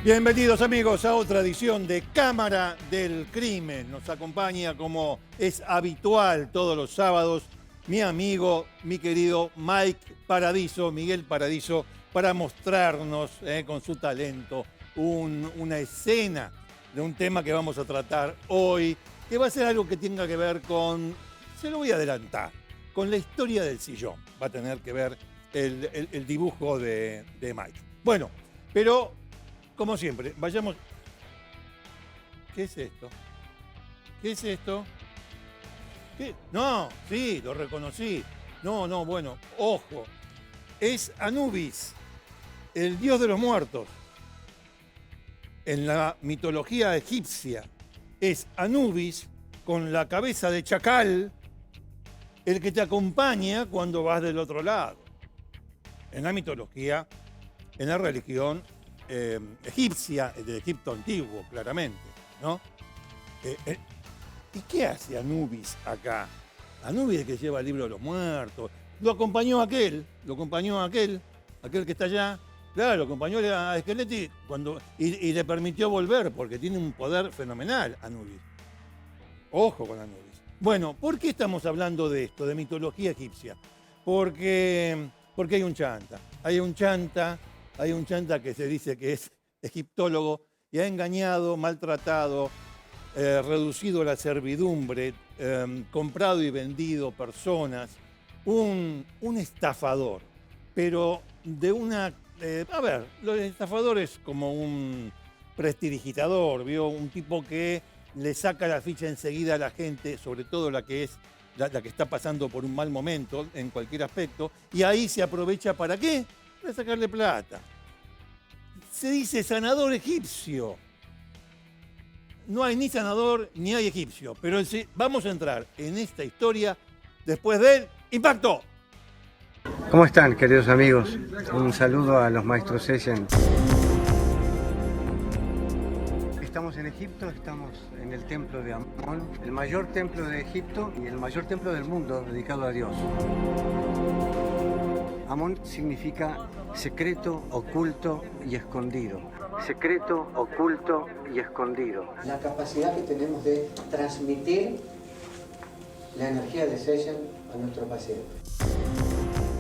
Bienvenidos amigos a otra edición de Cámara del Crimen. Nos acompaña, como es habitual todos los sábados, mi amigo, mi querido Mike Paradiso, Miguel Paradiso, para mostrarnos con su talento una escena de un tema que vamos a tratar hoy, que va a ser algo que tenga que ver con, se lo voy a adelantar, con la historia del sillón. Va a tener que ver el dibujo de Mike. Bueno, pero como siempre, vayamos... ¿Qué es esto? ¿Qué es esto? ¿Qué? No, sí, lo reconocí. No, bueno, ojo. Es Anubis, el dios de los muertos. En la mitología egipcia es Anubis con la cabeza de chacal el que te acompaña cuando vas del otro lado. En la mitología, en la religión egipcia, del Egipto antiguo, claramente, ¿no? ¿Y qué hace Anubis acá? Anubis es el que lleva el libro de los muertos. Lo acompañó aquel que está allá. Claro, lo acompañó a Skeleti y le permitió volver, porque tiene un poder fenomenal, Anubis. Ojo con Anubis. Bueno, ¿por qué estamos hablando de esto, de mitología egipcia? Porque hay un chanta. Hay un chanta que se dice que es egiptólogo y ha engañado, maltratado, reducido a la servidumbre, comprado y vendido personas. Un estafador, pero de una... a ver, los estafadores como un prestidigitador, ¿vio? Un tipo que le saca la ficha enseguida a la gente, sobre todo la que está pasando por un mal momento en cualquier aspecto, y ahí se aprovecha ¿para qué? Para sacarle plata. Se dice sanador egipcio. No hay ni sanador ni hay egipcio, pero vamos a entrar en esta historia después del impacto. ¿Cómo están, queridos amigos? Un saludo a los maestros Session. Estamos en Egipto, estamos en el templo de Amón, el mayor templo de Egipto y el mayor templo del mundo dedicado a Dios. Amón significa secreto, oculto y escondido. Secreto, oculto y escondido. La capacidad que tenemos de transmitir la energía de Session a nuestro paciente.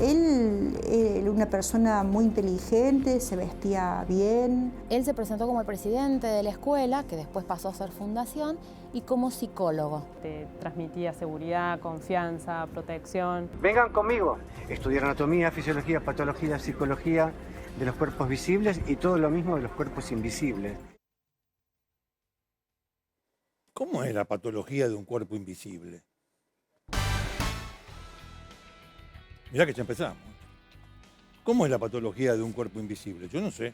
Él era una persona muy inteligente, se vestía bien. Él se presentó como el presidente de la escuela, que después pasó a ser fundación, y como psicólogo. Te transmitía seguridad, confianza, protección. Vengan conmigo. Estudiar anatomía, fisiología, patología, psicología de los cuerpos visibles y todo lo mismo de los cuerpos invisibles. ¿Cómo es la patología de un cuerpo invisible? Mirá que ya empezamos. ¿Cómo es la patología de un cuerpo invisible? Yo no sé.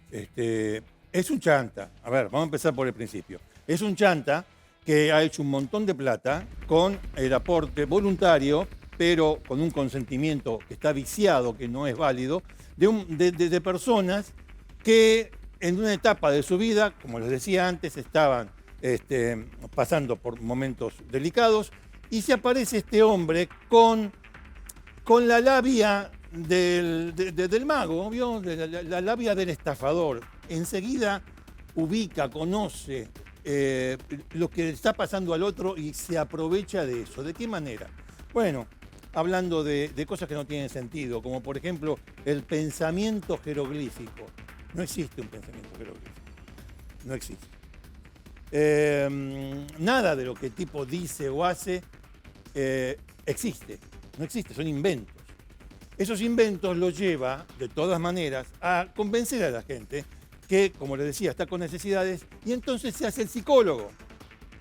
Es un chanta. A ver, vamos a empezar por el principio. Es un chanta que ha hecho un montón de plata con el aporte voluntario, pero con un consentimiento que está viciado, que no es válido, de personas que en una etapa de su vida, como les decía antes, estaban pasando por momentos delicados, y se aparece este hombre con la labia del mago, ¿vio? La labia del estafador. Enseguida ubica, conoce lo que está pasando al otro y se aprovecha de eso. ¿De qué manera? Bueno, hablando de cosas que no tienen sentido, como por ejemplo el pensamiento jeroglífico. No existe un pensamiento jeroglífico. No existe. Nada de lo que el tipo dice o hace existe. No existe, son inventos. Esos inventos los lleva, de todas maneras, a convencer a la gente que, como les decía, está con necesidades, y entonces se hace el psicólogo.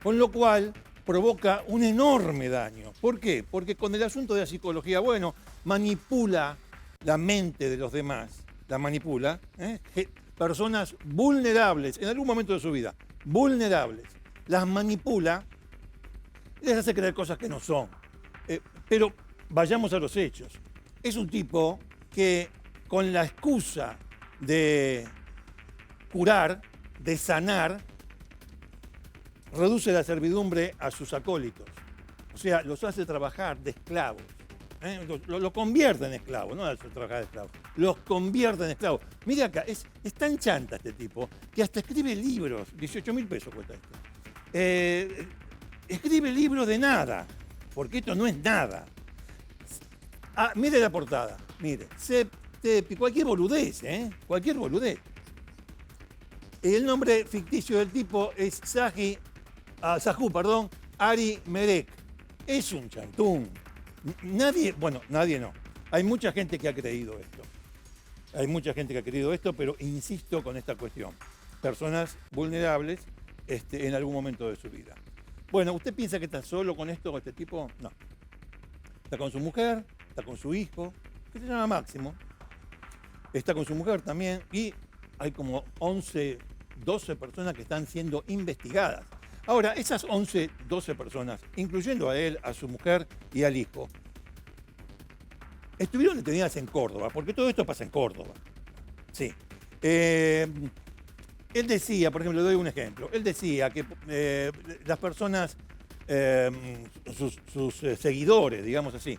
Con lo cual provoca un enorme daño. ¿Por qué? Porque con el asunto de la psicología, bueno, manipula la mente de los demás, la manipula, personas vulnerables, en algún momento de su vida, vulnerables, las manipula, les hace creer cosas que no son. Pero vayamos a los hechos. Es un tipo que, con la excusa de curar, de sanar, reduce la servidumbre a sus acólitos. O sea, los hace trabajar de esclavos. Lo convierte en esclavo, no hace trabajar de esclavo, los convierte en esclavos. Mira acá, es tan chanta este tipo que hasta escribe libros, 18.000 pesos cuesta esto. Escribe libros de nada, porque esto no es nada. Mire la portada, mire, cualquier boludez, cualquier boludez. El nombre ficticio del tipo es Sahu, Ari Merek. Es un chantún. Nadie no. Hay mucha gente que ha creído esto. Pero insisto con esta cuestión. Personas vulnerables en algún momento de su vida. Bueno, ¿usted piensa que está solo con esto, con este tipo? No. Está con su mujer, está con su hijo, que se llama Máximo. Está con su mujer también y hay como 11, 12 personas que están siendo investigadas. Ahora, esas 11, 12 personas, incluyendo a él, a su mujer y al hijo, estuvieron detenidas en Córdoba, porque todo esto pasa en Córdoba. Sí. Él decía, por ejemplo, le doy un ejemplo, él decía que las personas, sus seguidores, digamos así,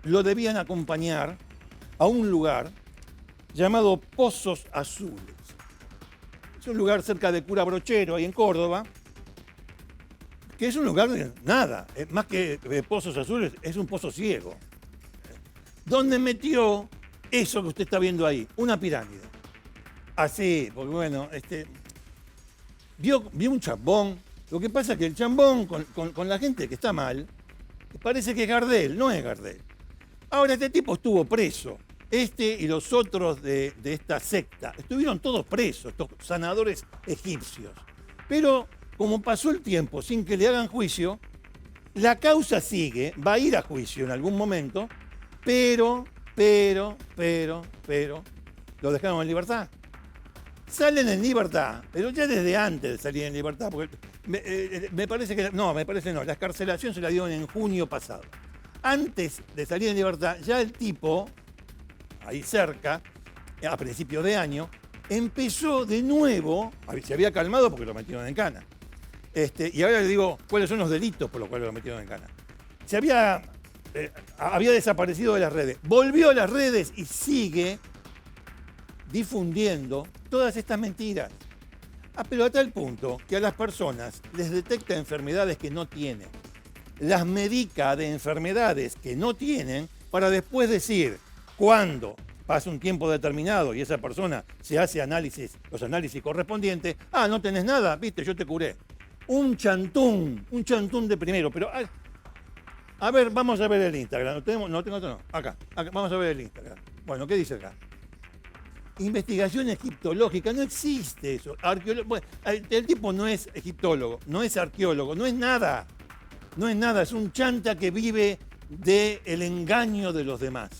lo debían acompañar a un lugar llamado Pozos Azules. Es un lugar cerca de Cura Brochero, ahí en Córdoba, que es un lugar de nada, más que Pozos Azules, es un pozo ciego, donde metió eso que usted está viendo ahí, una pirámide. Así, porque bueno, vio un chambón. Lo que pasa es que el chambón, con la gente que está mal, parece que es Gardel, no es Gardel. Ahora, este tipo estuvo preso. Y los otros de esta secta estuvieron todos presos, estos sanadores egipcios. Pero como pasó el tiempo sin que le hagan juicio, la causa sigue, va a ir a juicio en algún momento, pero, lo dejaron en libertad. Salen en libertad, pero ya desde antes de salir en libertad, porque me parece no, la excarcelación se la dieron en junio pasado. Antes de salir en libertad, ya el tipo, ahí cerca, a principios de año, empezó de nuevo, se había calmado porque lo metieron en cana. Y ahora le digo cuáles son los delitos por los cuales lo metieron en cana. Había desaparecido de las redes, volvió a las redes y sigue difundiendo todas estas mentiras. Pero a tal punto que a las personas les detecta enfermedades que no tienen, las medica de enfermedades que no tienen para después decir, cuando pasa un tiempo determinado y esa persona se hace los análisis correspondientes, no tenés nada, viste, yo te curé. Un chantún de primero, pero a ver, vamos a ver el Instagram. Acá, vamos a ver el Instagram. Bueno, ¿qué dice acá? Investigación egiptológica, no existe eso. El tipo no es egiptólogo, no es arqueólogo, no es nada. No es nada, es un chanta que vive del engaño de los demás.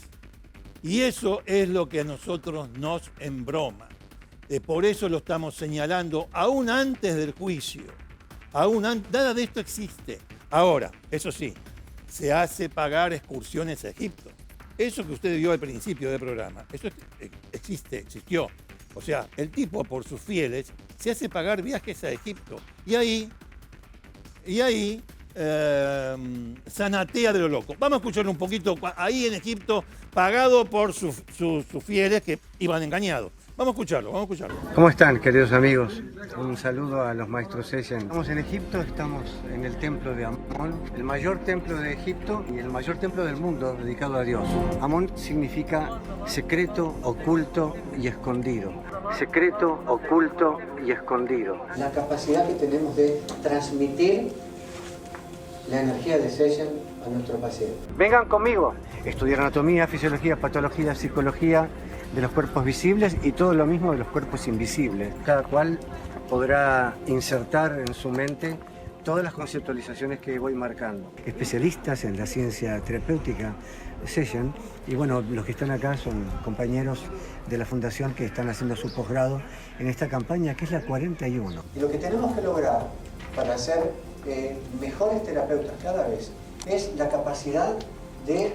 Y eso es lo que a nosotros nos embroma. Por eso lo estamos señalando aún antes del juicio. Nada de esto existe. Ahora, eso sí, se hace pagar excursiones a Egipto. Eso que usted vio al principio del programa, eso existió. O sea, el tipo por sus fieles se hace pagar viajes a Egipto. Y ahí zanatea de lo loco. Vamos a escucharlo un poquito ahí en Egipto, pagado por sus fieles que iban engañados. Vamos a escucharlo. ¿Cómo están, queridos amigos? Un saludo a los maestros Session. Estamos en Egipto, estamos en el templo de Amón, el mayor templo de Egipto y el mayor templo del mundo dedicado a Dios. Amón significa secreto, oculto y escondido. Secreto, oculto y escondido. La capacidad que tenemos de transmitir la energía de Session a nuestro paciente. Vengan conmigo. Estudiar anatomía, fisiología, patología, psicología de los cuerpos visibles y todo lo mismo de los cuerpos invisibles. Cada cual podrá insertar en su mente todas las conceptualizaciones que voy marcando. Especialistas en la ciencia terapéutica Session, y bueno, los que están acá son compañeros de la fundación que están haciendo su posgrado en esta campaña que es la 41. Y lo que tenemos que lograr para ser mejores terapeutas cada vez es la capacidad de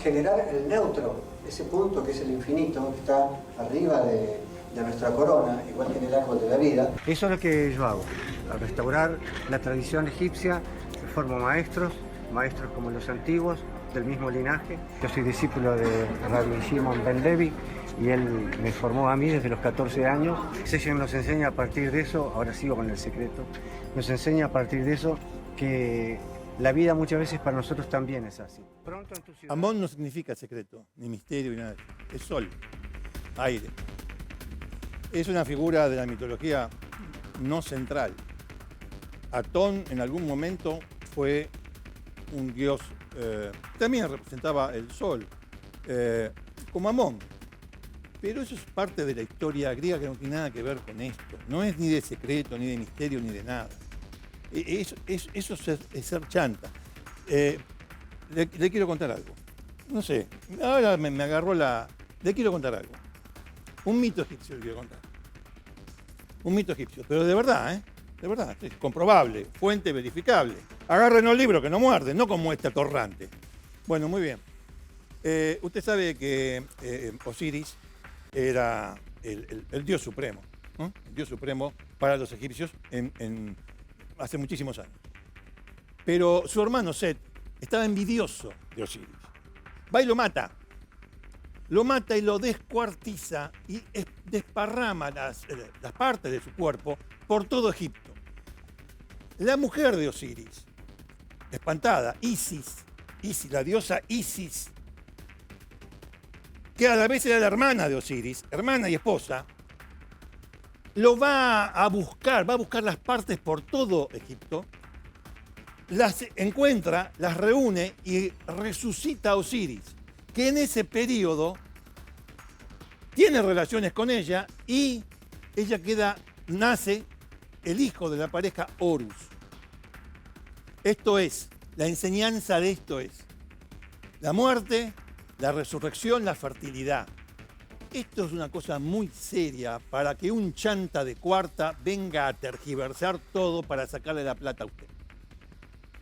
generar el neutro, ese punto que es el infinito, que está arriba de nuestra corona, igual que en el árbol de la vida. Eso es lo que yo hago, al restaurar la tradición egipcia, formo maestros como los antiguos, del mismo linaje. Yo soy discípulo de Rabbi Shimon Ben Levi y él me formó a mí desde los 14 años. Session nos enseña a partir de eso, ahora sigo con el secreto, nos enseña a partir de eso que la vida muchas veces para nosotros también es así. Pronto en tu ciudad... Amón no significa secreto, ni misterio, ni nada. Es sol, aire. Es una figura de la mitología no central. Atón en algún momento fue un dios, también representaba el sol, como Amón. Pero eso es parte de la historia griega que no tiene nada que ver con esto. No es ni de secreto, ni de misterio, ni de nada. Eso es ser chanta. Le quiero contar algo. No sé, ahora me agarró la... Le quiero contar algo. Un mito egipcio le quiero contar. Un mito egipcio, pero de verdad, ¿eh? De verdad, es comprobable, fuente verificable. Agarren el libro que no muerde, no como este atorrante. Bueno, muy bien. Usted sabe que Osiris era el dios supremo, ¿no? El dios supremo para los egipcios hace muchísimos años. Pero su hermano Set estaba envidioso de Osiris. Va y lo mata. Lo mata y lo descuartiza y desparrama las partes de su cuerpo por todo Egipto. La mujer de Osiris, espantada, Isis, la diosa Isis, que a la vez era la hermana de Osiris, hermana y esposa, lo va a buscar las partes por todo Egipto, las encuentra, las reúne y resucita a Osiris, que en ese periodo tiene relaciones con ella y ella nace el hijo de la pareja Horus. Esto es, la enseñanza de esto es la muerte, la resurrección, la fertilidad. Esto es una cosa muy seria para que un chanta de cuarta venga a tergiversar todo para sacarle la plata a usted.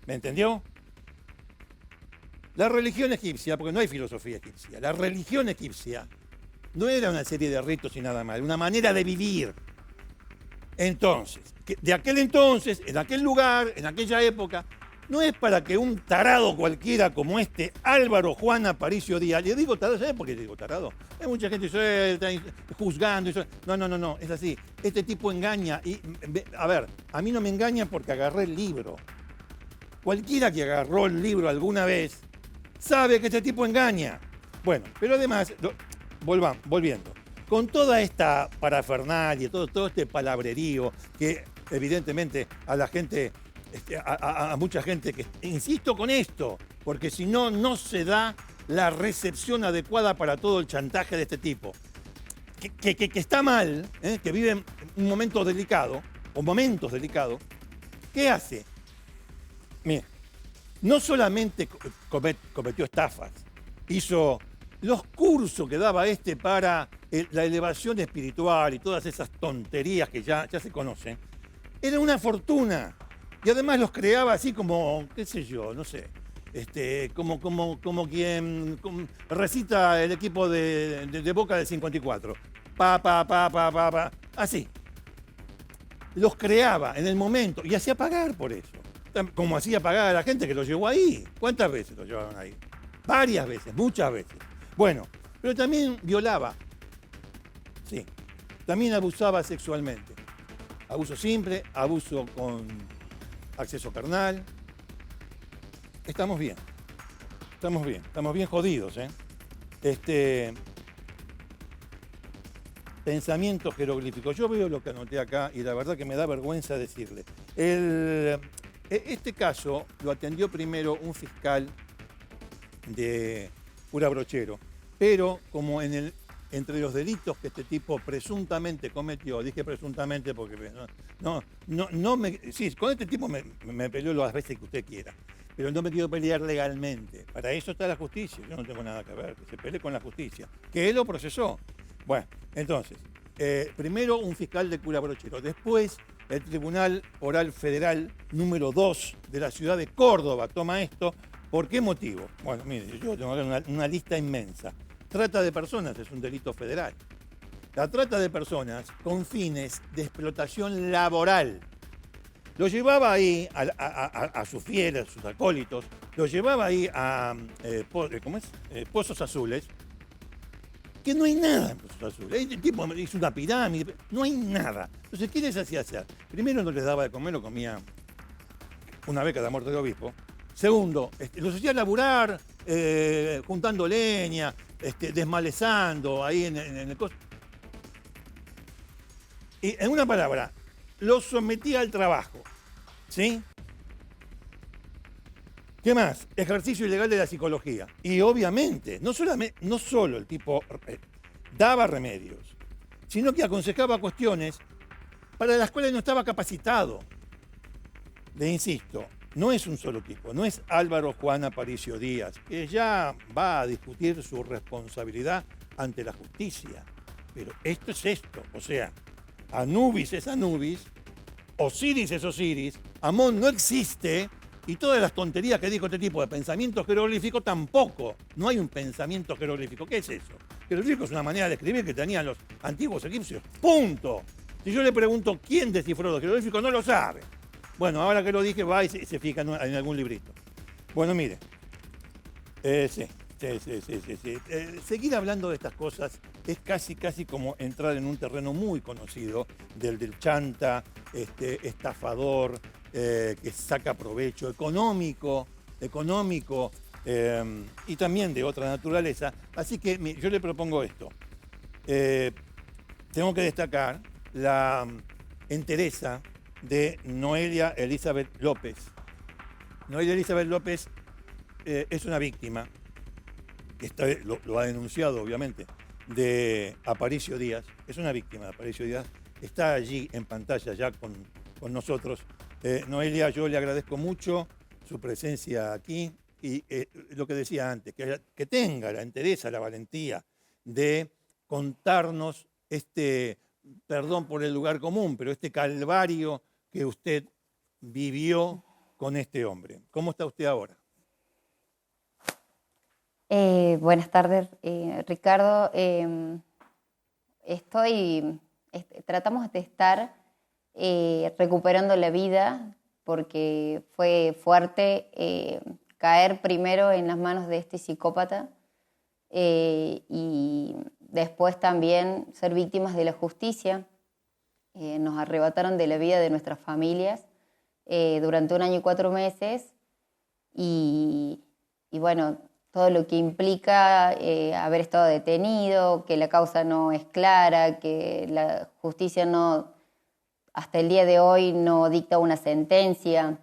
¿Me entendió? La religión egipcia, porque no hay filosofía egipcia, la religión egipcia no era una serie de ritos y nada más, era una manera de vivir. Entonces, de aquel entonces, en aquel lugar, en aquella época, no es para que un tarado cualquiera como este, Álvaro Juan Aparicio Díaz, le digo tarado, ¿sabes por qué le digo tarado? Hay mucha gente suelta, juzgando, no, es así. Este tipo engaña y, a ver, a mí no me engaña porque agarré el libro. Cualquiera que agarró el libro alguna vez sabe que este tipo engaña. Bueno, pero además, volviendo. Con toda esta parafernalia, todo este palabrerío que evidentemente a la gente, a mucha gente que, insisto con esto, porque si no, no se da la recepción adecuada para todo el chantaje de este tipo, que está mal, que vive un momento delicado, o momentos delicados, ¿qué hace? Mira, no solamente cometió estafas, hizo los cursos que daba para la elevación espiritual y todas esas tonterías que ya se conocen, era una fortuna. Y además los creaba así como, qué sé yo, no sé, como quien recita el equipo de Boca del 54. Así. Los creaba en el momento y hacía pagar por eso. Como hacía pagar a la gente que lo llevó ahí. ¿Cuántas veces lo llevaron ahí? Varias veces, muchas veces. Bueno, pero también violaba. Sí. También abusaba sexualmente. Abuso simple, abuso con acceso carnal. Estamos bien jodidos, Pensamiento jeroglífico. Yo veo lo que anoté acá y la verdad que me da vergüenza decirle. Este caso lo atendió primero un fiscal de Cura Brochero, pero como entre los delitos que este tipo presuntamente cometió, dije presuntamente porque sí, con este tipo me peleó las veces que usted quiera, pero no me quiero pelear legalmente. Para eso está la justicia, yo no tengo nada que ver, que se pelee con la justicia, que él lo procesó. Bueno, entonces, primero un fiscal de Cura Brochero, después el Tribunal Oral Federal número 2 de la ciudad de Córdoba toma esto. ¿Por qué motivo? Bueno, mire, yo tengo una lista inmensa. Trata de personas es un delito federal. La trata de personas con fines de explotación laboral Lo llevaba ahí a sus fieles, sus acólitos, lo llevaba ahí a Pozos Azules, que no hay nada en Pozos Azules. El tipo hizo una pirámide, no hay nada. Entonces, ¿qué les hacía hacer? Primero, no les daba de comer, lo comía una vez cada muerte del obispo. Segundo, los hacía laburar, juntando leña, desmalezando ahí en el costo. Y en una palabra, los sometía al trabajo, ¿sí? ¿Qué más? Ejercicio ilegal de la psicología. Y obviamente, no solo el tipo daba remedios, sino que aconsejaba cuestiones para las cuales no estaba capacitado. Le insisto, no es un solo tipo, no es Álvaro Juan Aparicio Díaz, que ya va a discutir su responsabilidad ante la justicia. Pero esto es esto, o sea, Anubis es Anubis, Osiris es Osiris, Amón no existe, y todas las tonterías que dijo este tipo de pensamiento jeroglífico tampoco. No hay un pensamiento jeroglífico. ¿Qué es eso? Jeroglífico es una manera de escribir que tenían los antiguos egipcios. ¡Punto! Si yo le pregunto quién descifró los jeroglíficos, no lo sabe. Bueno, ahora que lo dije, va y se fija en algún librito. Bueno, mire. Sí. Seguir hablando de estas cosas es casi como entrar en un terreno muy conocido del chanta, estafador, que saca provecho económico y también de otra naturaleza. Así que yo le propongo esto. Tengo que destacar la entereza de Noelia Elizabeth López. Noelia Elizabeth López es una víctima, que lo ha denunciado obviamente, de Aparicio Díaz. Es una víctima de Aparicio Díaz. Está allí en pantalla ya con nosotros. Noelia, yo le agradezco mucho su presencia aquí y lo que decía antes, que tenga la entereza, la valentía de contarnos perdón por el lugar común, pero este calvario que usted vivió con este hombre. ¿Cómo está usted ahora? Buenas tardes, Ricardo. Tratamos de estar recuperando la vida porque fue fuerte caer primero en las manos de este psicópata y después también ser víctimas de la justicia. Nos arrebataron de la vida de nuestras familias durante 1 año y 4 meses y bueno, todo lo que implica haber estado detenido, que la causa no es clara, que la justicia hasta el día de hoy no dicta una sentencia.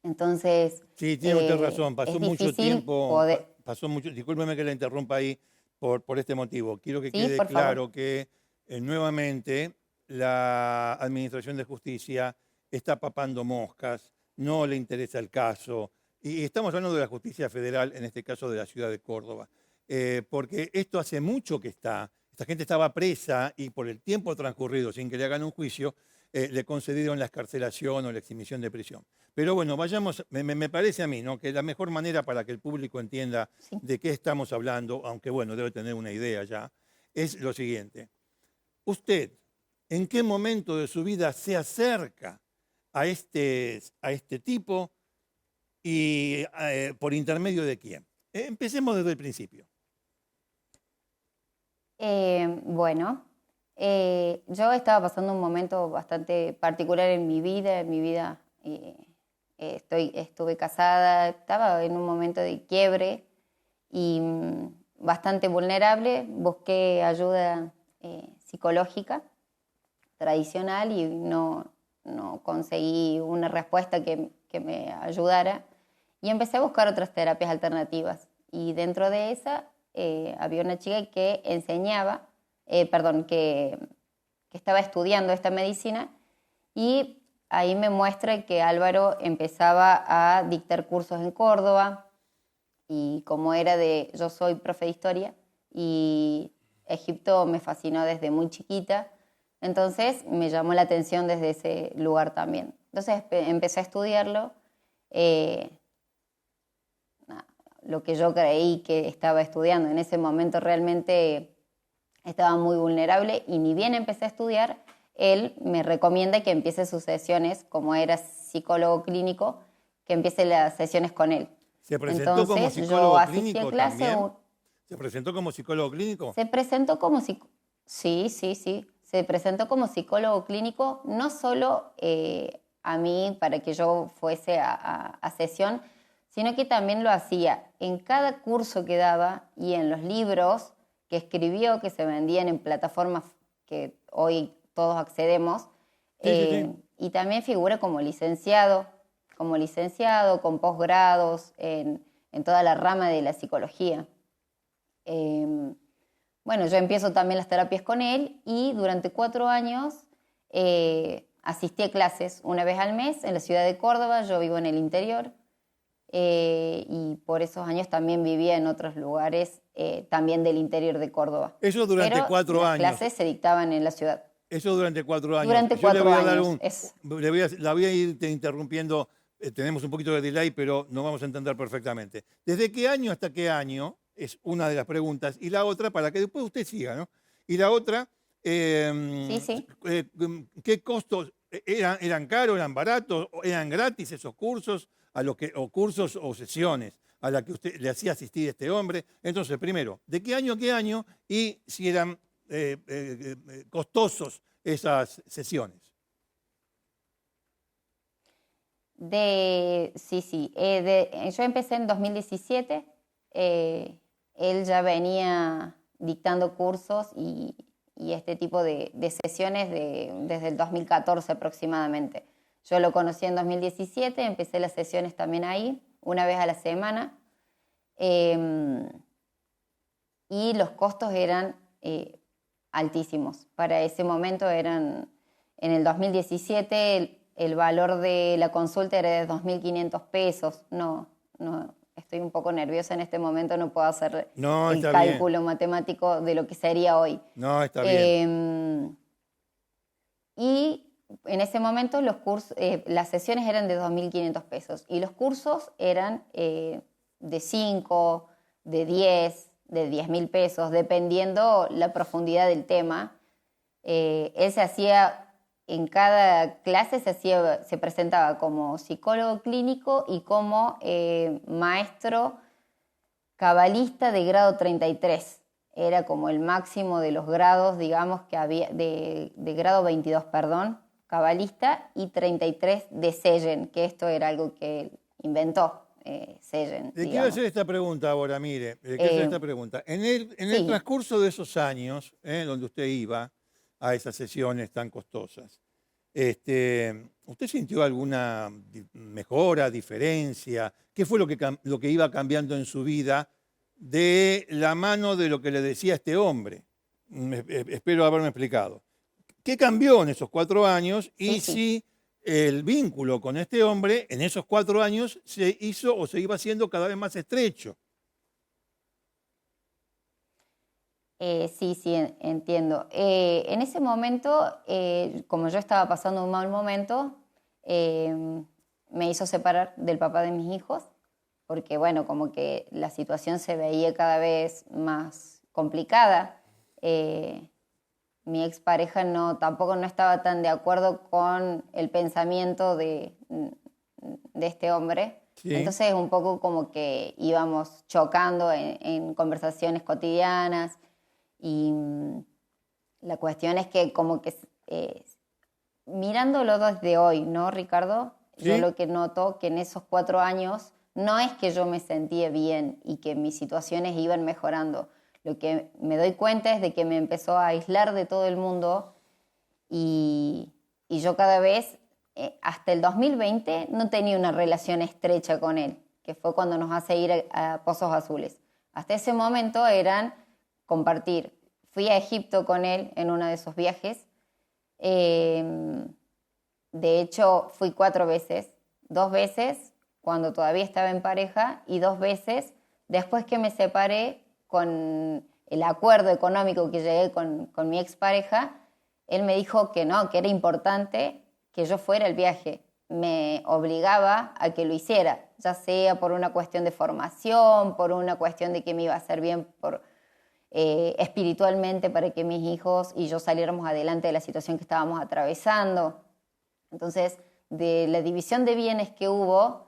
Entonces, sí, tiene usted razón, pasó mucho tiempo, discúlpeme que la interrumpa ahí por este motivo. Quiero que quede claro que nuevamente la Administración de Justicia está papando moscas, no le interesa el caso. Y estamos hablando de la justicia federal, en este caso de la ciudad de Córdoba, porque esto hace mucho que esta gente estaba presa y por el tiempo transcurrido sin que le hagan un juicio, le concedieron la excarcelación o la exhibición de prisión. Pero bueno, vayamos, me parece a mí, ¿no?, que la mejor manera para que el público entienda de qué estamos hablando, aunque bueno, debe tener una idea ya, es lo siguiente. Usted, ¿en qué momento de su vida se acerca a este tipo? ¿Y por intermedio de quién? Empecemos desde el principio. Bueno, yo estaba pasando un momento bastante particular en mi vida. Estuve casada, estaba en un momento de quiebre y bastante vulnerable. Busqué ayuda psicológica tradicional y no conseguí una respuesta que me ayudara. Y empecé a buscar otras terapias alternativas. Y dentro de esa había una chica que enseñaba, que estaba estudiando esta medicina. Y ahí me muestra que Álvaro empezaba a dictar cursos en Córdoba. Y como yo soy profe de historia y Egipto me fascinó desde muy chiquita, entonces me llamó la atención desde ese lugar también. Entonces empecé a estudiarlo. Lo que yo creí que estaba estudiando en ese momento realmente estaba muy vulnerable y ni bien empecé a estudiar, él me recomienda que empiece sus sesiones, como era psicólogo clínico, que empiece las sesiones con él. ¿Se presentó Entonces, como yo psicólogo asistí a clínico clase. también? ¿Se presentó como psicólogo clínico? Se presentó como sí. Se presentó como psicólogo clínico, no solo a mí para que yo fuese a sesión, sino que también lo hacía en cada curso que daba y en los libros que escribió, que se vendían en plataformas que hoy todos accedemos. Sí. Y también figura como licenciado, con posgrados en toda la rama de la psicología. Bueno, yo empiezo también las terapias con él y durante 4 años asistí a clases una vez al mes en la ciudad de Córdoba. Yo vivo en el interior y por esos años también vivía en otros lugares también del interior de Córdoba. Eso durante Pero 4 años. Las clases se dictaban en la ciudad. Eso durante 4 años. Durante Yo le 4 voy a dar años. la voy a ir interrumpiendo. Tenemos un poquito de delay, pero nos vamos a entender perfectamente. ¿Desde qué año hasta qué año? Es una de las preguntas. Y la otra, para que después usted siga, ¿no? Y la otra, Sí. ¿qué costos? ¿Eran caros, eran baratos, eran gratis esos cursos, o cursos o sesiones a las que usted le hacía asistir a este hombre? Entonces, primero, ¿de qué año a qué año? Y si eran costosos esas sesiones. Sí. Yo empecé en 2017. Él ya venía dictando cursos y este tipo de sesiones desde el 2014 aproximadamente. Yo lo conocí en 2017, empecé las sesiones también ahí, una vez a la semana. Y los costos eran altísimos. Para ese momento en el 2017 el valor de la consulta era de 2.500 pesos. No, estoy un poco nerviosa en este momento, no puedo hacer el cálculo matemático de lo que sería hoy. No, está bien. Y en ese momento las sesiones eran de 2.500 pesos y los cursos eran de 5, de 10, de 10.000 pesos, dependiendo la profundidad del tema. Él se hacía, en cada clase se presentaba como psicólogo clínico y como maestro cabalista de grado 33. Era como el máximo de los grados, digamos, que había, de grado 22, perdón, cabalista, y 33 de Sellen, que esto era algo que él inventó. Sellen, Le quiero hacer esta pregunta ahora, mire. Le quiero hacer esta pregunta. En el transcurso de esos años, donde usted iba a esas sesiones tan costosas, ¿usted sintió alguna mejora, diferencia? ¿Qué fue lo que iba cambiando en su vida de la mano de lo que le decía este hombre? Espero haberme explicado. ¿Qué cambió en esos 4 años? Y si el vínculo con este hombre en esos 4 años se hizo o se iba haciendo cada vez más estrecho. Sí, entiendo. En ese momento, como yo estaba pasando un mal momento, me hizo separar del papá de mis hijos, porque bueno, como que la situación se veía cada vez más complicada. Mi expareja tampoco no estaba tan de acuerdo con el pensamiento de este hombre. Sí. Entonces un poco como que íbamos chocando en conversaciones cotidianas y la cuestión es que como que mirándolo desde hoy, ¿no, Ricardo? ¿Sí? Yo lo que noto que en esos 4 años no es que yo me sentía bien y que mis situaciones iban mejorando. Lo que me doy cuenta es de que me empezó a aislar de todo el mundo y yo cada vez, hasta el 2020, no tenía una relación estrecha con él, que fue cuando nos hace ir a Pozos Azules. Hasta ese momento eran compartir. Fui a Egipto con él en uno de esos viajes. De hecho, fui 4 veces. 2 veces cuando todavía estaba en pareja y 2 veces después que me separé. Con el acuerdo económico que llegué con mi expareja, él me dijo que no, que era importante que yo fuera al viaje. Me obligaba a que lo hiciera, ya sea por una cuestión de formación, por una cuestión de que me iba a hacer bien espiritualmente para que mis hijos y yo saliéramos adelante de la situación que estábamos atravesando. Entonces, de la división de bienes que hubo,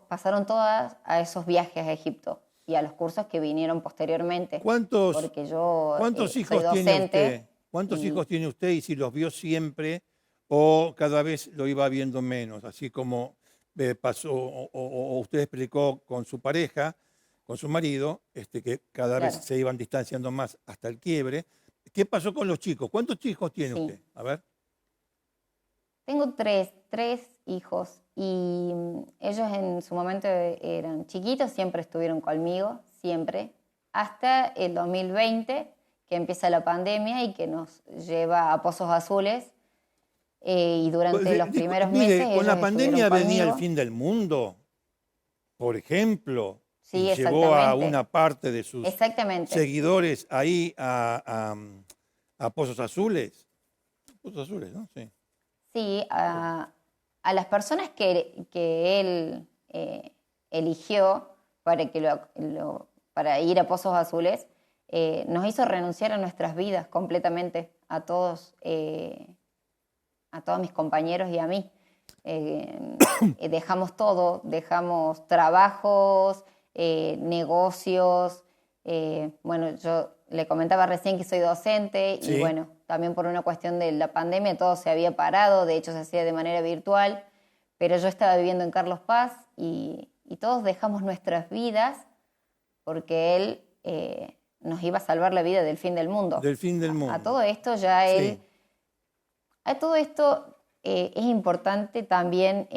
pasaron todas a esos viajes a Egipto y a los cursos que vinieron posteriormente. Porque yo ¿Cuántos hijos soy docente. tiene usted? ¿Cuántos hijos tiene usted y si los vio siempre o cada vez lo iba viendo menos? Así como pasó o usted explicó con su pareja, con su marido, que cada vez se iban distanciando más hasta el quiebre. ¿Qué pasó con los chicos? ¿Cuántos hijos tiene usted? A ver. Tengo tres hijos y ellos en su momento eran chiquitos, siempre estuvieron conmigo, siempre, hasta el 2020, que empieza la pandemia y que nos lleva a Pozos Azules. Y durante los primeros meses con la pandemia venía el conmigo. fin del mundo, por ejemplo, Sí, y llevó a una parte de sus seguidores ahí a Pozos Azules. Pozos Azules, ¿no? Sí. Sí, a las personas que él eligió para ir a Pozos Azules, nos hizo renunciar a nuestras vidas completamente, a todos mis compañeros y a mí. Dejamos todo, dejamos trabajos, negocios. Bueno, yo le comentaba recién que soy docente y bueno, también por una cuestión de la pandemia todo se había parado, de hecho se hacía de manera virtual, pero yo estaba viviendo en Carlos Paz y todos dejamos nuestras vidas porque él nos iba a salvar la vida del fin del mundo. Del fin del mundo. A todo esto ya él... A todo esto es importante también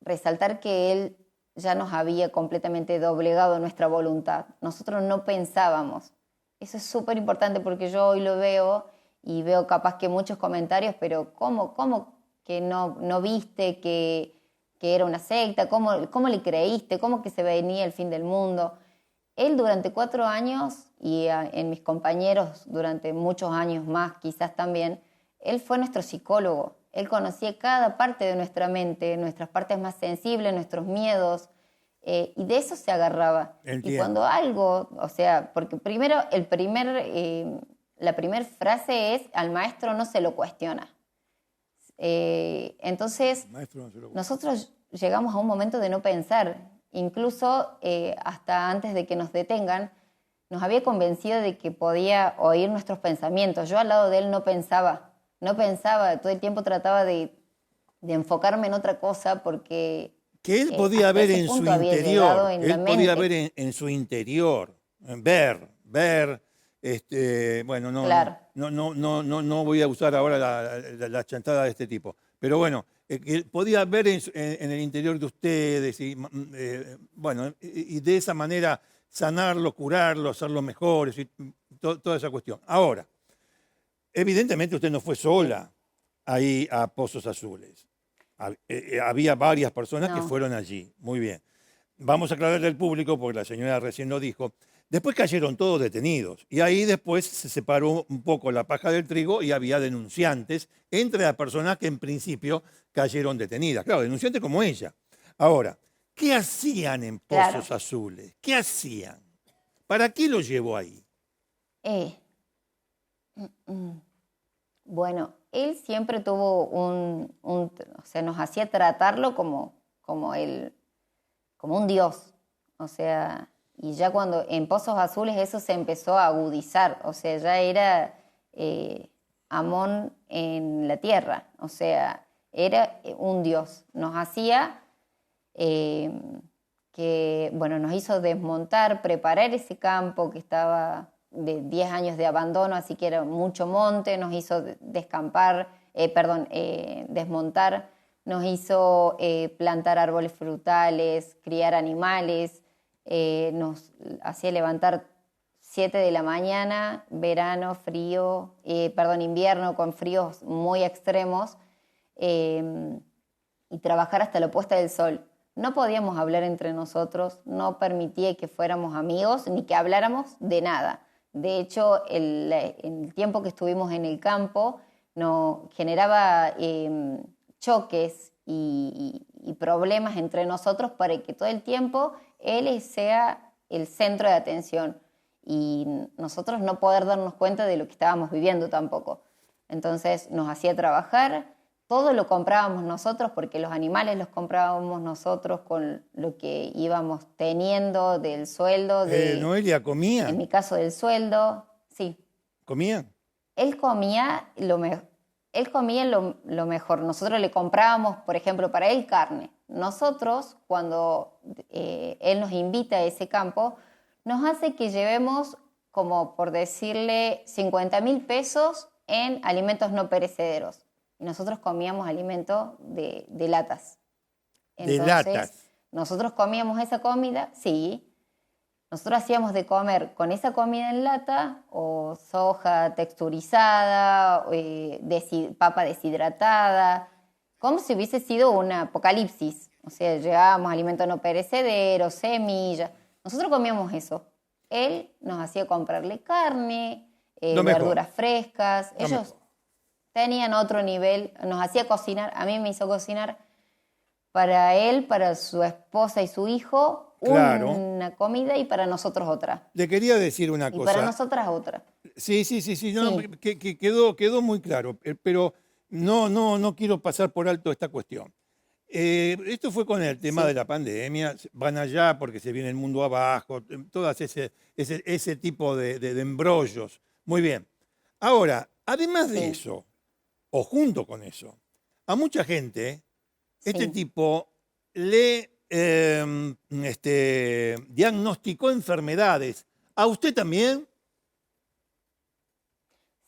resaltar que él ya nos había completamente doblegado nuestra voluntad. Nosotros no pensábamos. Eso es súper importante porque yo hoy lo veo y veo capaz que muchos comentarios, pero ¿cómo que no viste que era una secta? ¿Cómo le creíste? ¿Cómo que se venía el fin del mundo? Él durante 4 años y en mis compañeros durante muchos años más quizás también, él fue nuestro psicólogo. Él conocía cada parte de nuestra mente, nuestras partes más sensibles, nuestros miedos, y de eso se agarraba. Entiendo. Y cuando algo, o sea, porque primero la primera frase es, al maestro no se lo cuestiona. Entonces, nosotros llegamos a un momento de no pensar. Incluso hasta antes de que nos detengan, nos había convencido de que podía oír nuestros pensamientos. Yo al lado de él no pensaba, todo el tiempo trataba de enfocarme en otra cosa porque... Que él podía ver en su interior, en su interior, ver, bueno, no voy a usar ahora la chantada de este tipo, pero bueno, él podía ver en el interior de ustedes y de esa manera sanarlo, curarlo, hacerlo mejor, toda esa cuestión. Ahora, evidentemente usted no fue sola ahí a Pozos Azules. Había varias personas que fueron allí. Muy bien. Vamos a aclararle al público, porque la señora recién lo dijo. Después cayeron todos detenidos. Y ahí después se separó un poco la paja del trigo y había denunciantes entre las personas que en principio cayeron detenidas. Claro, denunciantes como ella. Ahora, ¿qué hacían en Pozos Azules? ¿Qué hacían? ¿Para qué lo llevó ahí? Bueno, él siempre tuvo o sea, nos hacía tratarlo como un dios. O sea, y ya cuando en Pozos Azules eso se empezó a agudizar. O sea, ya era Amón en la tierra. O sea, era un dios. Nos hacía nos hizo desmontar, preparar ese campo que estaba de 10 años de abandono, así que era mucho monte, nos hizo desmontar, nos hizo plantar árboles frutales, criar animales, nos hacía levantar 7 de la mañana, invierno con fríos muy extremos, y trabajar hasta la puesta del sol. No podíamos hablar entre nosotros, no permitía que fuéramos amigos ni que habláramos de nada. De hecho, el tiempo que estuvimos en el campo nos generaba choques y problemas entre nosotros para que todo el tiempo él sea el centro de atención y nosotros no poder darnos cuenta de lo que estábamos viviendo tampoco. Entonces nos hacía trabajar, todo lo comprábamos nosotros porque los animales los comprábamos nosotros con lo que íbamos teniendo del sueldo. Noelia, ¿comía? En mi caso del sueldo, sí. ¿Comían? Él comía lo mejor. Nosotros le comprábamos, por ejemplo, para él carne. Nosotros, cuando él nos invita a ese campo, nos hace que llevemos, como por decirle, 50.000 pesos en alimentos no perecederos. Y nosotros comíamos alimentos de latas. ¿De latas? Nosotros comíamos esa comida, sí. Nosotros hacíamos de comer con esa comida en lata o soja texturizada, papa deshidratada, como si hubiese sido un apocalipsis. O sea, llevábamos alimentos no perecederos, semillas. Nosotros comíamos eso. Él nos hacía comprarle carne, verduras frescas. Ellos tenían otro nivel, nos hacía cocinar, a mí me hizo cocinar para él, para su esposa y su hijo, Claro. una comida y para nosotros otra. Le quería decir una Y cosa. para nosotras otra. Sí, no, que quedó muy claro, pero no quiero pasar por alto esta cuestión. Esto fue con el tema de la pandemia, van allá porque se viene el mundo abajo, todas ese tipo de embrollos. Muy bien. Ahora, además de eso, o junto con eso, a mucha gente, este tipo le diagnosticó enfermedades. ¿A usted también?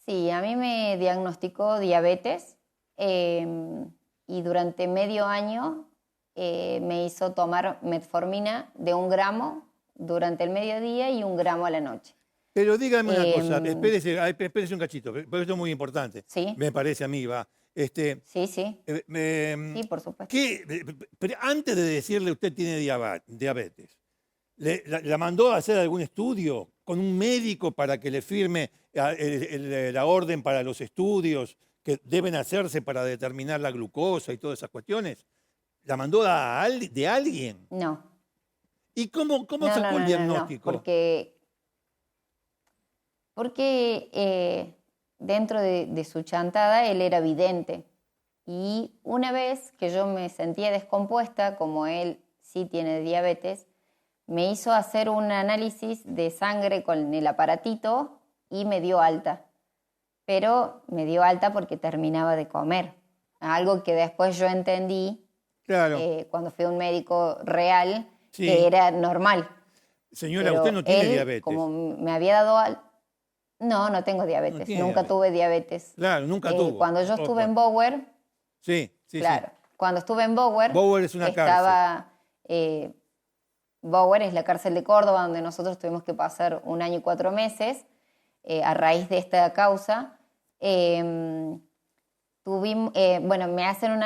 Sí, a mí me diagnosticó diabetes y durante medio año me hizo tomar metformina de 1 gramo durante el mediodía y 1 gramo a la noche. Pero dígame una cosa, espérese un cachito, porque esto es muy importante. Sí. Me parece a mí, va. Sí. Sí, por supuesto. Pero antes de decirle usted tiene diabetes, ¿la mandó a hacer algún estudio con un médico para que le firme la orden para los estudios que deben hacerse para determinar la glucosa y todas esas cuestiones? ¿La mandó de alguien? No. ¿Y cómo sacó el diagnóstico? No, porque dentro de su chantada él era vidente. Y una vez que yo me sentía descompuesta, como él sí tiene diabetes, me hizo hacer un análisis de sangre con el aparatito y me dio alta. Pero me dio alta porque terminaba de comer. Algo que después yo entendí, claro. Cuando fui a un médico real, Sí. que era normal. Señora, Pero usted no tiene él, diabetes. como me había dado alta... No tengo diabetes. tiene Nunca diabetes. tuve diabetes. Claro, nunca tuvo. Cuando yo estuve en Bower, Sí. claro, cuando estuve en Bower, Bower es una estaba... Bower es la cárcel de Córdoba, donde nosotros tuvimos que pasar 1 año y 4 meses a raíz de esta causa. Me hacen un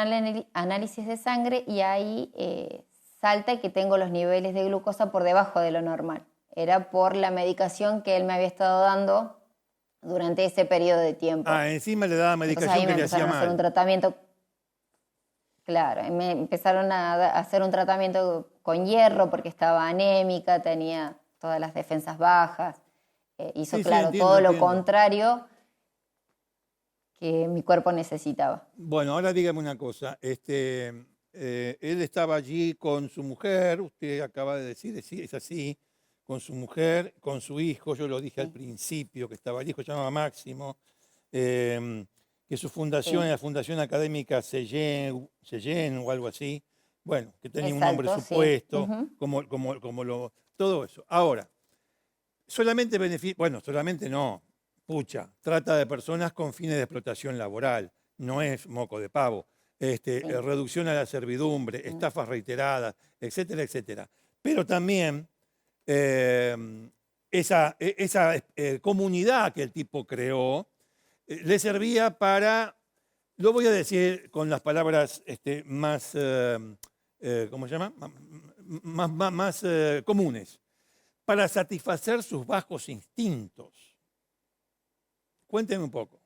análisis de sangre y ahí salta que tengo los niveles de glucosa por debajo de lo normal. Era por la medicación que él me había estado dando durante ese periodo de tiempo. Encima le daba medicación que le hacía a hacer un mal. tratamiento. Claro, me empezaron a hacer un tratamiento con hierro porque estaba anémica, tenía todas las defensas bajas. Hizo, entiendo, todo lo entiendo. contrario que mi cuerpo necesitaba. Bueno, ahora dígame una cosa. Él estaba allí con su mujer, usted acaba de decir, es así, con su mujer, con su hijo, yo lo dije al principio, que estaba allí, hijo se llamaba Máximo, que su fundación es la Fundación Académica Sellén o algo así, bueno, que tenía un nombre supuesto, todo eso. Ahora, solamente no, trata de personas con fines de explotación laboral, no es moco de pavo, reducción a la servidumbre, estafas reiteradas, etcétera, etcétera. Pero también esa comunidad que el tipo creó le servía para, lo voy a decir con las palabras más, ¿cómo se llama? Más comunes, para satisfacer sus bajos instintos. Cuénteme un poco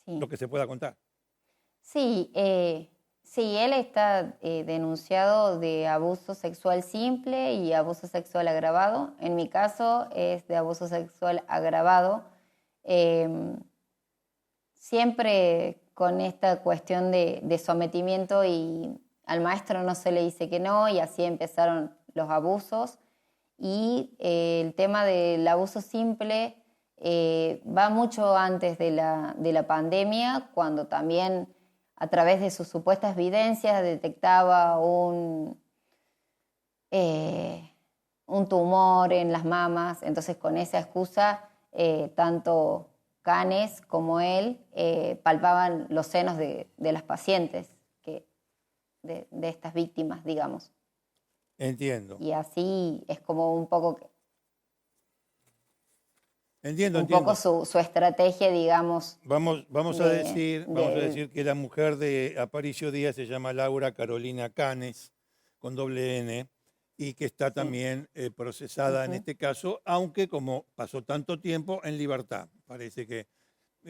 lo que se pueda contar. Sí, Sí, él está denunciado de abuso sexual simple y abuso sexual agravado. En mi caso es de abuso sexual agravado. Siempre con esta cuestión de sometimiento, y al maestro no se le dice que no, y así empezaron los abusos. Y el tema del abuso simple va mucho antes de la pandemia, cuando también a través de sus supuestas evidencias detectaba un tumor en las mamas. Entonces, con esa excusa, tanto Canes como él palpaban los senos de las pacientes, de estas víctimas, digamos. Entiendo. Y así es como un poco Entiendo. poco su estrategia, digamos. Vamos a decir que la mujer de Aparicio Díaz se llama Laura Carolina Canes, con doble N, y que está también procesada en este caso, aunque como pasó tanto tiempo, en libertad. Parece que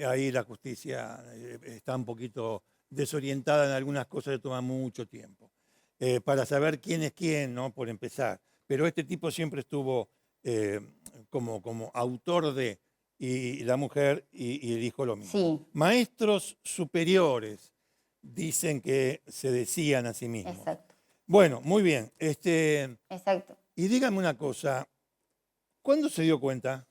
ahí la justicia está un poquito desorientada en algunas cosas que toman mucho tiempo. Para saber quién es quién, ¿no? Por empezar. Pero este tipo siempre estuvo como autor de, y la mujer y el hijo lo mismo. Sí. Maestros superiores dicen que se decían a sí mismos. Exacto. Bueno, muy bien. Exacto. Y dígame una cosa, ¿cuándo se dio cuenta?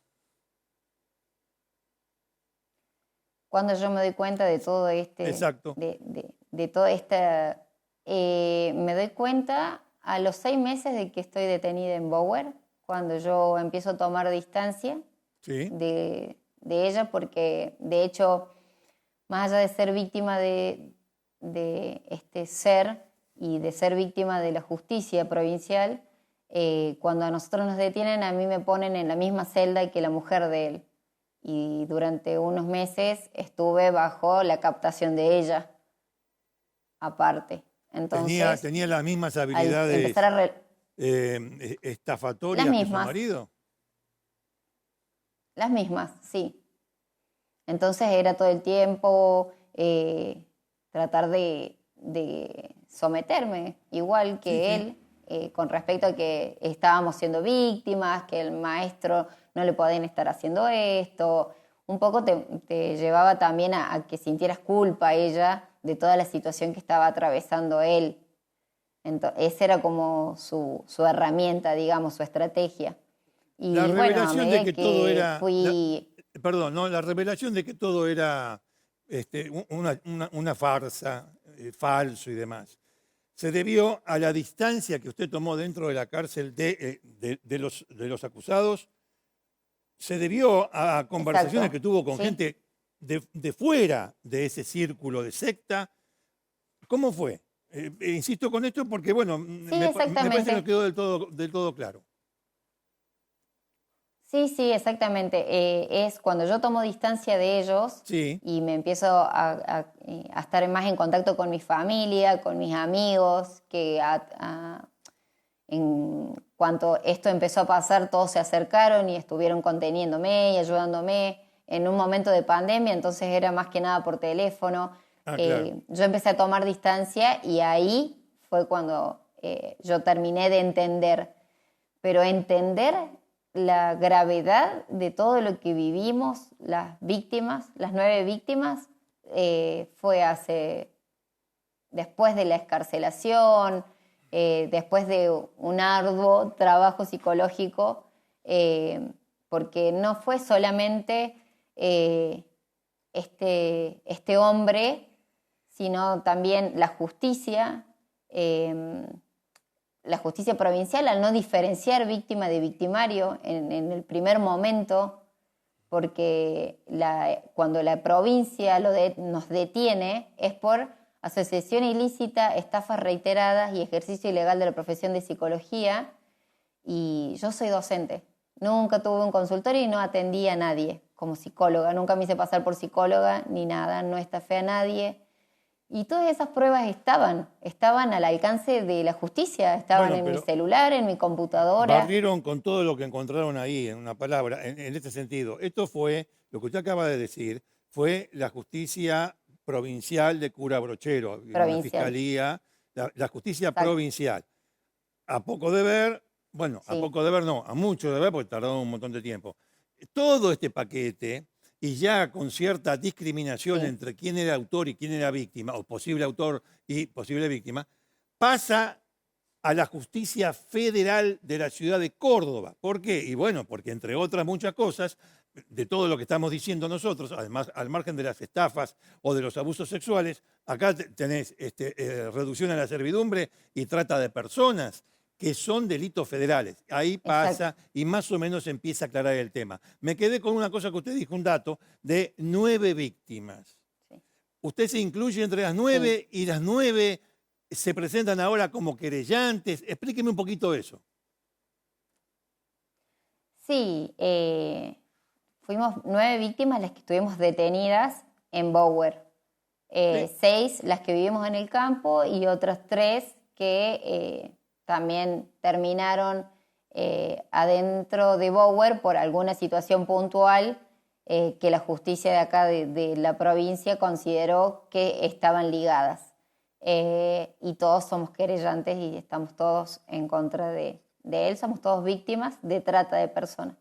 Cuando yo me doy cuenta de todo Exacto. de toda esta... me doy cuenta a los 6 meses de que estoy detenida en Bower, cuando yo empiezo a tomar distancia Sí. de ella, porque de hecho, más allá de ser víctima de este ser y de ser víctima de la justicia provincial, cuando a nosotros nos detienen, a mí me ponen en la misma celda que la mujer de él. Y durante unos meses estuve bajo la captación de ella, aparte. Entonces, ¿Tenía las mismas habilidades estafatorias las que su mismas. marido? Las mismas, sí. Entonces era todo el tiempo tratar de someterme, igual que él, con respecto a que estábamos siendo víctimas, que el maestro no le podían estar haciendo esto. Un poco te llevaba también a que sintieras culpa a ella de toda la situación que estaba atravesando él. Entonces, esa era como su herramienta, digamos, su estrategia. Y La revelación bueno, de que todo era... fui... la revelación de que todo era una farsa, falso y demás, se debió a la distancia que usted tomó dentro de la cárcel de los acusados, se debió a conversaciones que tuvo con gente de fuera de ese círculo de secta. ¿Cómo fue? Insisto con esto porque, bueno, me parece que no quedó del todo claro. Sí, exactamente. Es cuando yo tomo distancia de ellos y me empiezo a estar más en contacto con mi familia, con mis amigos, que en cuanto esto empezó a pasar, todos se acercaron y estuvieron conteniéndome y ayudándome en un momento de pandemia, entonces era más que nada por teléfono. Claro. Yo empecé a tomar distancia y ahí fue cuando yo terminé de entender. Pero entender la gravedad de todo lo que vivimos, las 9 víctimas, fue después de la excarcelación, después de un arduo trabajo psicológico, porque no fue solamente este hombre, sino también la justicia provincial, al no diferenciar víctima de victimario en el primer momento, porque cuando la provincia nos detiene es por asociación ilícita, estafas reiteradas y ejercicio ilegal de la profesión de psicología. Y yo soy docente, nunca tuve un consultorio y no atendí a nadie como psicóloga, nunca me hice pasar por psicóloga ni nada, no estafé a nadie. Y todas esas pruebas estaban al alcance de la justicia, estaban en mi celular, en mi computadora. Barrieron con todo lo que encontraron ahí, en una palabra, en este sentido. Esto fue, lo que usted acaba de decir, fue la justicia provincial de Cura Brochero, en la Provincial. fiscalía, la justicia Exacto. provincial. A poco de ver, bueno, a Sí. poco de ver no, a mucho de ver porque tardó un montón de tiempo. Todo este paquete, y ya con cierta discriminación Sí. entre quién era autor y quién era víctima, o posible autor y posible víctima, pasa a la justicia federal de la ciudad de Córdoba. ¿Por qué? Y bueno, porque entre otras muchas cosas, de todo lo que estamos diciendo nosotros, además al margen de las estafas o de los abusos sexuales, acá tenés reducción a la servidumbre y trata de personas, que son delitos federales. Ahí pasa y más o menos empieza a aclarar el tema. Me quedé con una cosa que usted dijo, un dato de 9 víctimas. Sí. Usted se incluye entre las 9 y las 9 se presentan ahora como querellantes. Explíqueme un poquito eso. Sí, fuimos 9 víctimas las que estuvimos detenidas en Bower. Sí. 6 las que vivimos en el campo y otras 3 que también terminaron adentro de Bower por alguna situación puntual que la justicia de acá de la provincia consideró que estaban ligadas. Y todos somos querellantes y estamos todos en contra de él, somos todos víctimas de trata de personas.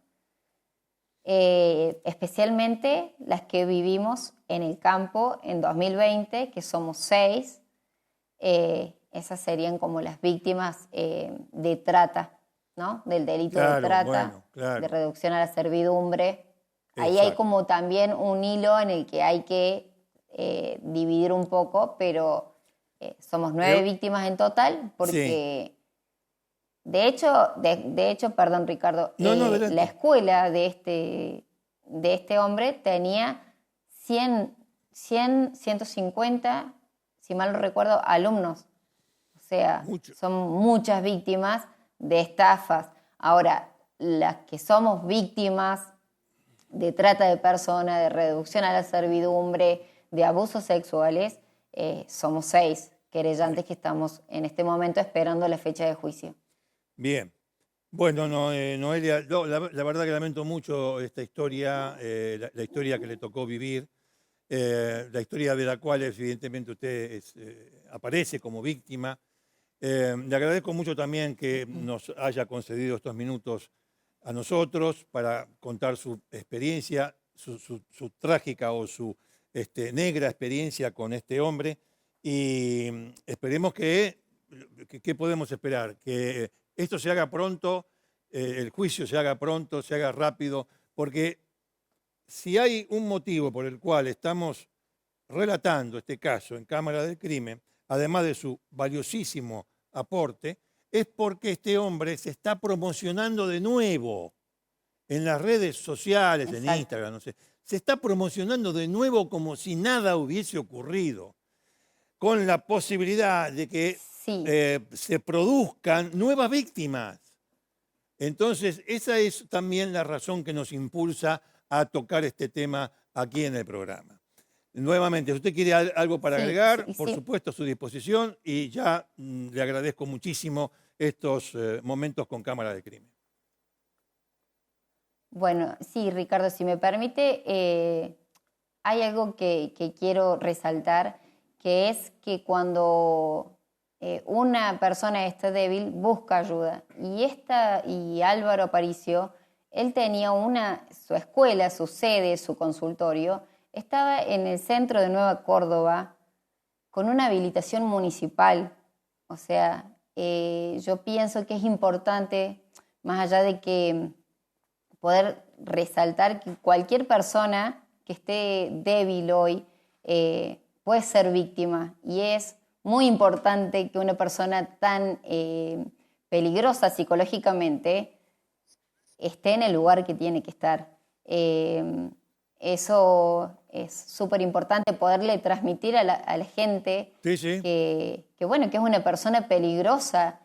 Especialmente las que vivimos en el campo en 2020, que somos 6, esas serían como las víctimas de trata, ¿no? Del delito de trata, Bueno, claro. de reducción a la servidumbre. Ahí hay Exacto. como también un hilo en el que hay que dividir un poco, pero somos 9 víctimas en total, porque de hecho, perdón Ricardo, No, adelante. la escuela de este hombre tenía 150, si mal no recuerdo, alumnos. O sea, Mucho. son muchas víctimas de estafas. Ahora, las que somos víctimas de trata de personas, de reducción a la servidumbre, de abusos sexuales, somos 6 querellantes que estamos en este momento esperando la fecha de juicio. Bien. Bueno, Noelia, la verdad que lamento mucho esta historia, la historia que le tocó vivir, la historia de la cual evidentemente usted aparece como víctima. Le agradezco mucho también que nos haya concedido estos minutos a nosotros para contar su experiencia, su trágica o su negra experiencia con este hombre. Y esperemos ¿qué podemos esperar? Que esto se haga pronto, el juicio se haga pronto, se haga rápido, porque si hay un motivo por el cual estamos relatando este caso en Cámara del Crimen, además de su valiosísimo aporte, es porque este hombre se está promocionando de nuevo en las redes sociales, en Exacto. Instagram, no sé. Se está promocionando de nuevo como si nada hubiese ocurrido, con la posibilidad de que Sí. se produzcan nuevas víctimas. Entonces, esa es también la razón que nos impulsa a tocar este tema aquí en el programa. Nuevamente, si usted quiere algo para Sí, agregar, sí, por sí. supuesto, a su disposición, y ya le agradezco muchísimo estos momentos con Cámara de Crimen. Bueno, sí, Ricardo, si me permite, hay algo que quiero resaltar, que es que cuando una persona está débil, busca ayuda. Y Álvaro Aparicio, él tenía su escuela, su sede, su consultorio, estaba en el centro de Nueva Córdoba con una habilitación municipal. O sea, yo pienso que es importante, más allá de que poder resaltar que cualquier persona que esté débil hoy puede ser víctima, y es muy importante que una persona tan peligrosa psicológicamente esté en el lugar que tiene que estar. Eso es súper importante, poderle transmitir a la gente Sí. que es una persona peligrosa,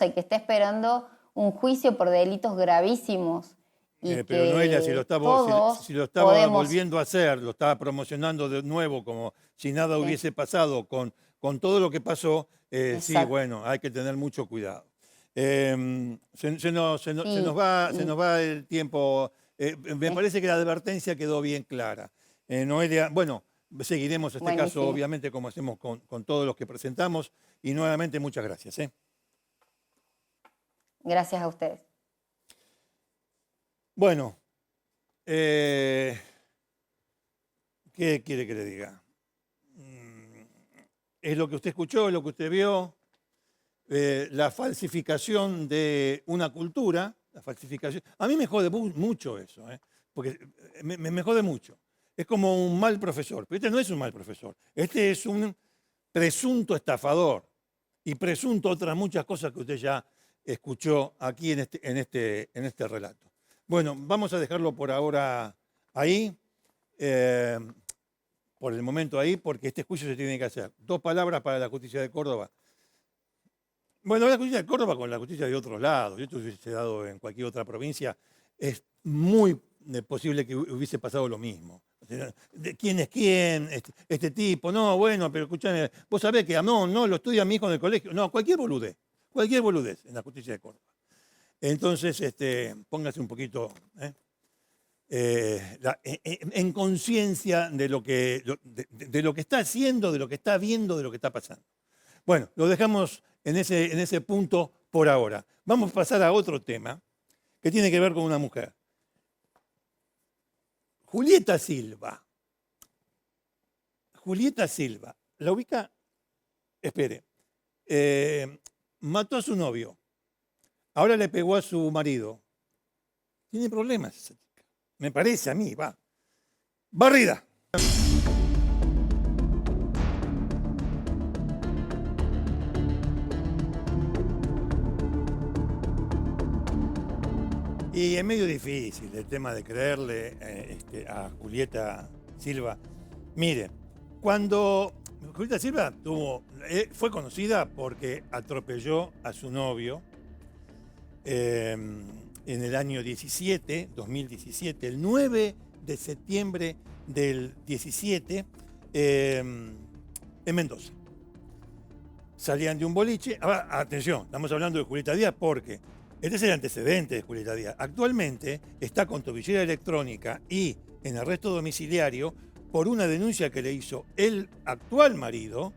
y que está esperando un juicio por delitos gravísimos. Y Pero que Noelia, todos si lo estaba podemos... volviendo a hacer, lo estaba promocionando de nuevo como si nada hubiese pasado con todo lo que pasó, sí, Exacto. bueno, hay que tener mucho cuidado. Se nos va el tiempo. Me parece que la advertencia quedó bien clara. Noelia, bueno, seguiremos este Buenísimo. caso, obviamente, como hacemos con todos los que presentamos. Y nuevamente, muchas gracias. Gracias a ustedes. Bueno, ¿qué quiere que le diga? Es lo que usted escuchó, es lo que usted vio, la falsificación de una cultura, la falsificación. A mí me jode mucho eso, porque me jode mucho. Es como un mal profesor, pero este no es un mal profesor, este es un presunto estafador y presunto otras muchas cosas que usted ya escuchó aquí en este relato. Bueno, vamos a dejarlo por ahora ahí, por el momento ahí, porque este juicio se tiene que hacer. 2 palabras para la justicia de Córdoba. Bueno, la justicia de Córdoba con la justicia de otros lados, si esto hubiese dado en cualquier otra provincia, es muy posible que hubiese pasado lo mismo. ¿Quién es quién? Este tipo, no, bueno, pero escuchame, vos sabés que no, lo estudia mi hijo en el colegio. No, cualquier boludez en la justicia de Córdoba. Entonces, póngase un poquito en conciencia de lo que está haciendo, de lo que está viendo, de lo que está pasando. Bueno, lo dejamos en ese punto por ahora. Vamos a pasar a otro tema que tiene que ver con una mujer. Julieta Silva. Julieta Silva. ¿La ubica? Espere. Mató a su novio. Ahora le pegó a su marido. Tiene problemas esa chica. Me parece a mí, va. Barrida. Y es medio difícil el tema de creerle a Julieta Silva. Mire, cuando Julieta Silva fue conocida porque atropelló a su novio en el año 2017, el 9 de septiembre del 17, en Mendoza. Salían de un boliche. Ahora, atención, estamos hablando de Julieta Díaz porque este es el antecedente de Julieta Díaz. Actualmente está con tobillera electrónica y en arresto domiciliario por una denuncia que le hizo el actual marido,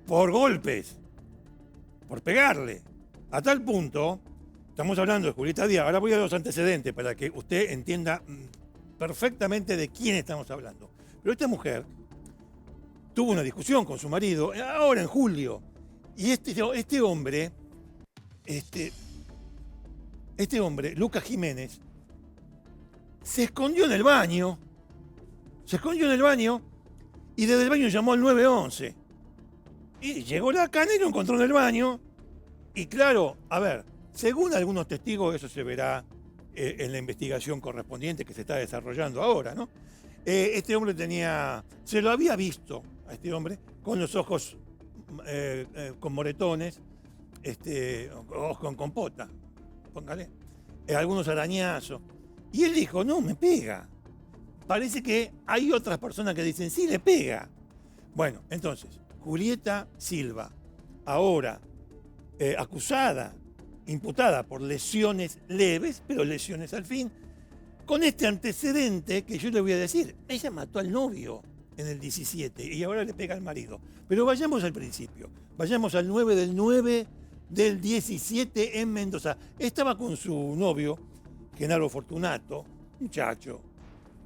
por golpes, por pegarle. A tal punto, estamos hablando de Julieta Díaz, ahora voy a los antecedentes para que usted entienda perfectamente de quién estamos hablando. Pero esta mujer tuvo una discusión con su marido, ahora en julio, y este hombre, Lucas Jiménez, se escondió en el baño y desde el baño llamó al 911. Y llegó la cana y lo encontró en el baño. Y claro, a ver, según algunos testigos, eso se verá en la investigación correspondiente que se está desarrollando ahora, ¿no? Este hombre se lo había visto a este hombre con los ojos con moretones, ojos con compota, póngale, algunos arañazos. Y él dijo, no, me pega. Parece que hay otras personas que dicen, sí, le pega. Bueno, entonces, Julieta Silva, ahora acusada, imputada por lesiones leves, pero lesiones al fin, con este antecedente que yo le voy a decir, ella mató al novio en el 17 y ahora le pega al marido. Pero vayamos al principio, vayamos al 9 del 9 del 17 en Mendoza. Estaba con su novio, Genaro Fortunato, muchacho,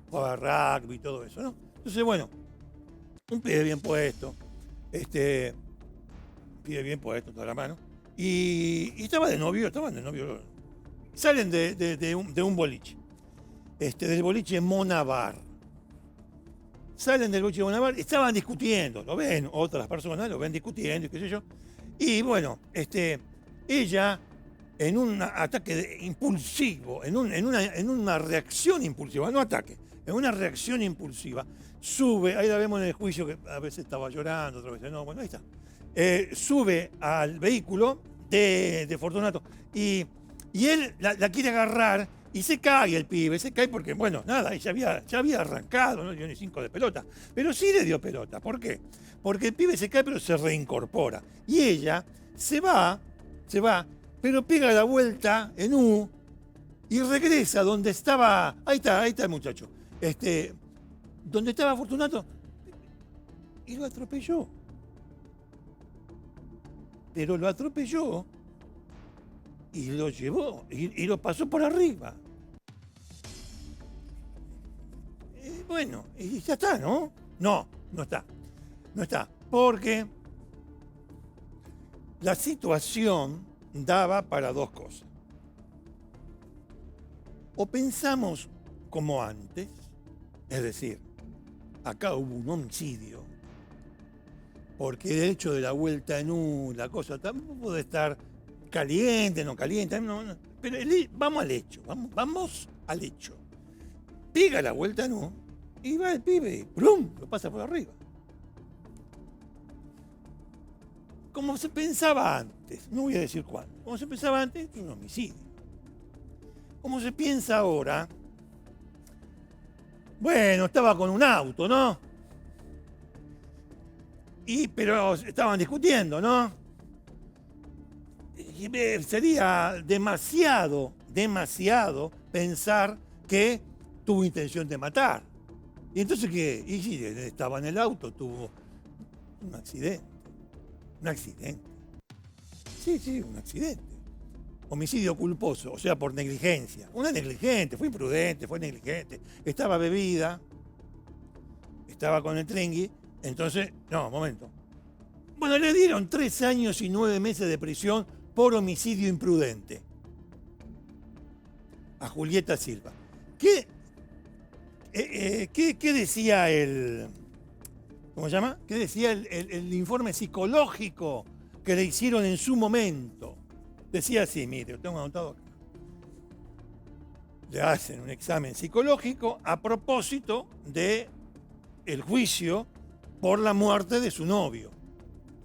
jugaba rugby y todo eso, ¿no? Entonces, bueno, un pibe bien puesto, toda la mano, y estaban de novio. Salen de un boliche, del boliche Monabar. Salen del boliche Monabar, estaban discutiendo, lo ven otras personas, lo ven discutiendo y qué sé yo. Y bueno, ella, en un ataque impulsivo, en una reacción impulsiva, no ataque, en una reacción impulsiva, sube, ahí la vemos en el juicio que a veces estaba llorando, otras veces no, bueno, ahí está. Sube al vehículo de Fortunato y él la quiere agarrar y se cae el pibe, se cae porque, bueno, nada, ya había arrancado, no dio ni 5 de pelota, pero sí le dio pelota. ¿Por qué? Porque el pibe se cae pero se reincorpora y ella se va, pero pega la vuelta en U y regresa donde estaba, ahí está el muchacho, donde estaba Fortunato y lo atropelló. Pero lo atropelló y lo llevó y lo pasó por arriba. Bueno, y ya está, ¿no? No, no está. No está. Porque la situación daba para dos cosas. O pensamos como antes, es decir, acá hubo un homicidio, porque el hecho de la vuelta en U, la cosa tampoco puede estar caliente, no caliente, no, pero vamos al hecho, vamos al hecho. Pega la vuelta en U y va el pibe y ¡plum! Lo pasa por arriba. Como se pensaba antes, no voy a decir cuándo, como se pensaba antes, es un homicidio. Como se piensa ahora, bueno, estaba con un auto, ¿no? Pero estaban discutiendo, ¿no? Y sería demasiado pensar que tuvo intención de matar. Y entonces, ¿qué? Y si estaba en el auto, tuvo un accidente. Un accidente. Sí, un accidente. Homicidio culposo, o sea, por negligencia. Una negligente, fue imprudente, fue negligente. Estaba bebida, estaba con el trengui, entonces, no, momento. Bueno, le dieron 3 años y 9 meses de prisión por homicidio imprudente a Julieta Silva. ¿Qué decía ¿cómo se llama? ¿Qué decía el informe psicológico que le hicieron en su momento? Decía así, mire, lo tengo anotado acá. Le hacen un examen psicológico a propósito de el juicio por la muerte de su novio.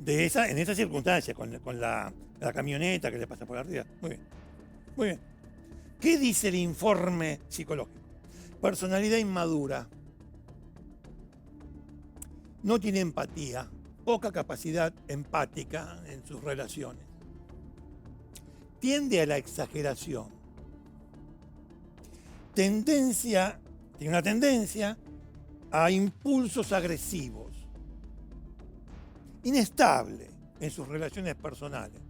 En esa circunstancia, con la camioneta que le pasa por arriba. Muy bien. Muy bien. ¿Qué dice el informe psicológico? Personalidad inmadura. No tiene empatía. Poca capacidad empática en sus relaciones. Tiende a la exageración. Tiene una tendencia a impulsos agresivos. Inestable en sus relaciones personales.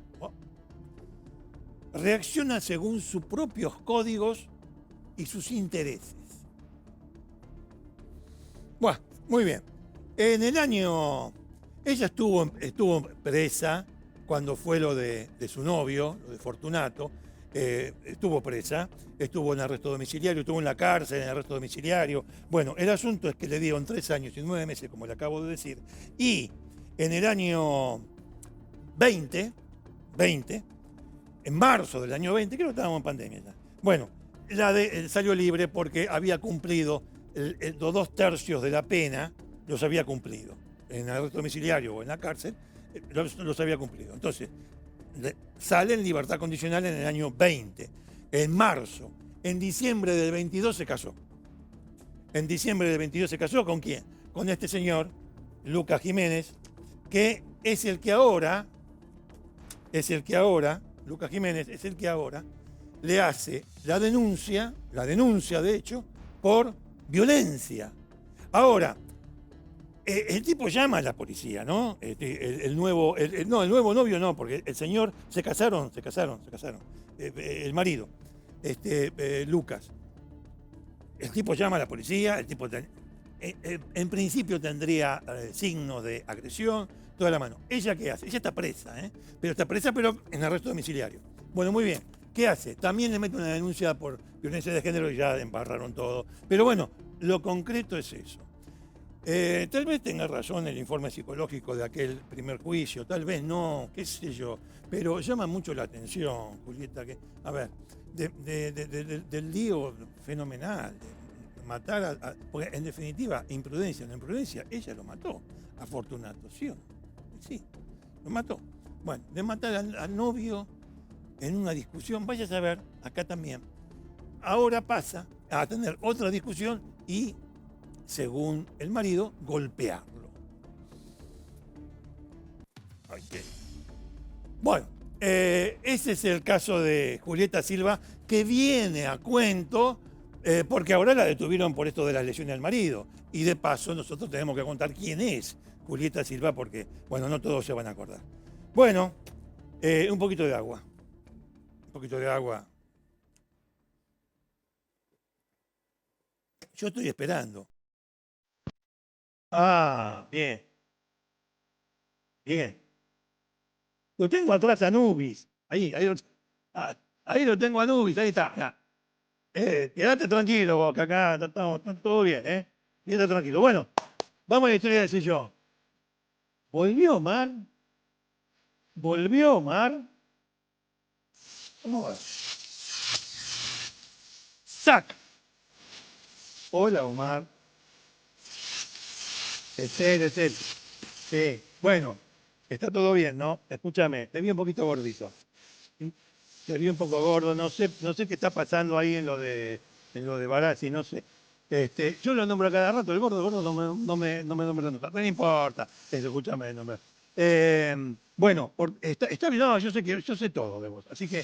Reacciona según sus propios códigos y sus intereses. Bueno, muy bien. En el año... Ella estuvo presa cuando fue lo de su novio, lo de Fortunato. Estuvo presa, estuvo en arresto domiciliario, estuvo en la cárcel en arresto domiciliario. Bueno, el asunto es que le dieron 3 años y 9 meses, como le acabo de decir, y en el año 20, en marzo del año 20, creo que estábamos en pandemia ya. Bueno, salió libre porque había cumplido los 2/3 de la pena, los había cumplido. En arresto domiciliario o en la cárcel, los había cumplido. Entonces, sale en libertad condicional en el año 20, en marzo. En diciembre del 22 se casó. En diciembre del 22 se casó, ¿con quién? Con este señor, Lucas Jiménez, que es el que ahora, Lucas Jiménez es el que ahora le hace la denuncia de hecho, por violencia. Ahora, el tipo llama a la policía, ¿no? El nuevo novio no, porque el señor se casaron. El marido, Lucas. El tipo llama a la policía, el tipo en principio tendría signos de agresión, toda la mano. ¿Ella qué hace? Ella está presa, pero está presa en arresto domiciliario. Bueno, muy bien. ¿Qué hace? También le mete una denuncia por violencia de género y ya embarraron todo. Pero bueno, lo concreto es eso. Tal vez tenga razón el informe psicológico de aquel primer juicio, tal vez no, qué sé yo, pero llama mucho la atención, Julieta, que, a ver, del lío fenomenal, de matar porque en definitiva, imprudencia, ella lo mató a Fortunato, ¿sí o no? Sí, lo mató. Bueno, de matar al novio en una discusión, vaya a saber, acá también, ahora pasa a tener otra discusión y, según el marido, golpearlo. Okay. Bueno, ese es el caso de Julieta Silva, que viene a cuento Porque ahora la detuvieron por esto de las lesiones al marido. Y de paso nosotros tenemos que contar quién es Julieta Silva porque, bueno, no todos se van a acordar. Bueno, un poquito de agua. Un poquito de agua. Yo estoy esperando. Ah, bien. Bien. Lo tengo atrás a Anubis. Ahí lo tengo a Anubis, ahí está. Ya. Quédate tranquilo vos, que acá está todo bien, ¿eh? Quédate tranquilo. Bueno, vamos a la historia del sillón. ¿Volvió Omar? ¿Volvió Omar? ¿Cómo va? ¡Sac! Hola, Omar. Es él. Sí. Bueno, está todo bien, ¿no? Escúchame, te vi un poquito gordito. Te vi un poco gordo, no sé qué está pasando ahí en lo de Barassi, no sé. Yo lo nombro a cada rato, el gordo no me nombra nunca, pero no importa, eso, escúchame el nombre. Bueno, está bien, no, yo sé todo de vos, así que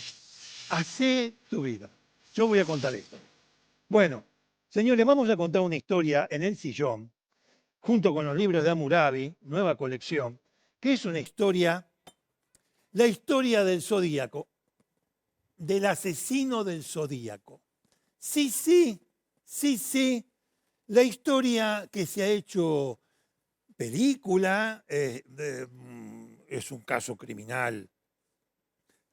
hacé tu vida. Yo voy a contar esto. Bueno, señores, vamos a contar una historia en el sillón, junto con los libros de Hammurabi, nueva colección, que es una historia, la historia del Zodíaco, del asesino del Zodíaco. Sí, sí, sí, sí, la historia que se ha hecho película, es un caso criminal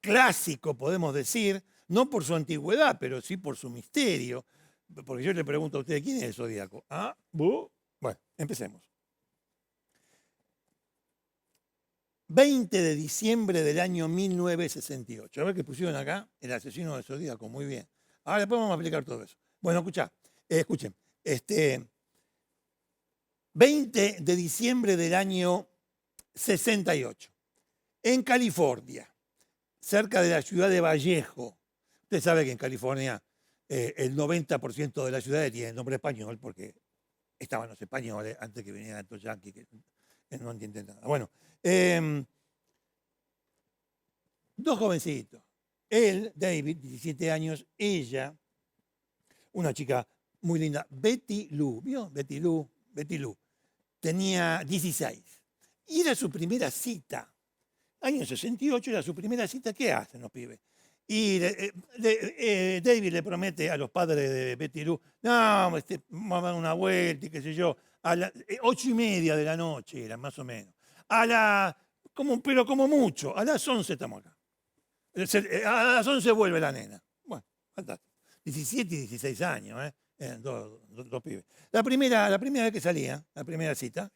clásico, podemos decir, no por su antigüedad, pero sí por su misterio. Porque yo le pregunto a usted, ¿quién es el Zodíaco? ¿Ah? ¿Vos? Bueno, empecemos. 20 de diciembre del año 1968. A ver qué pusieron acá, el asesino del Zodíaco, muy bien. Ahora después vamos a explicar todo eso. Bueno, escuchen. 20 de diciembre del año 68, en California, cerca de la ciudad de Vallejo. Usted sabe que en California el 90% de las ciudades tienen nombre español porque estaban los españoles antes que vinieran estos yanquis que no entienden nada. Bueno, dos jovencitos. Él, David, 17 años, ella, una chica muy linda, Betty Lou, ¿vio? Betty Lou, tenía 16. Y era su primera cita. Año 68 era su primera cita. ¿Qué hacen los pibes? Y David le promete a los padres de Betty Lou, no, vamos a dar una vuelta y qué sé yo, a las 8:30 de la noche era, más o menos. Pero como mucho, a las 11 estamos acá. A las 11 vuelve la nena. Bueno, fantástico. 17 y 16 años, ¿eh? Dos pibes. La primera vez que salía, la primera cita,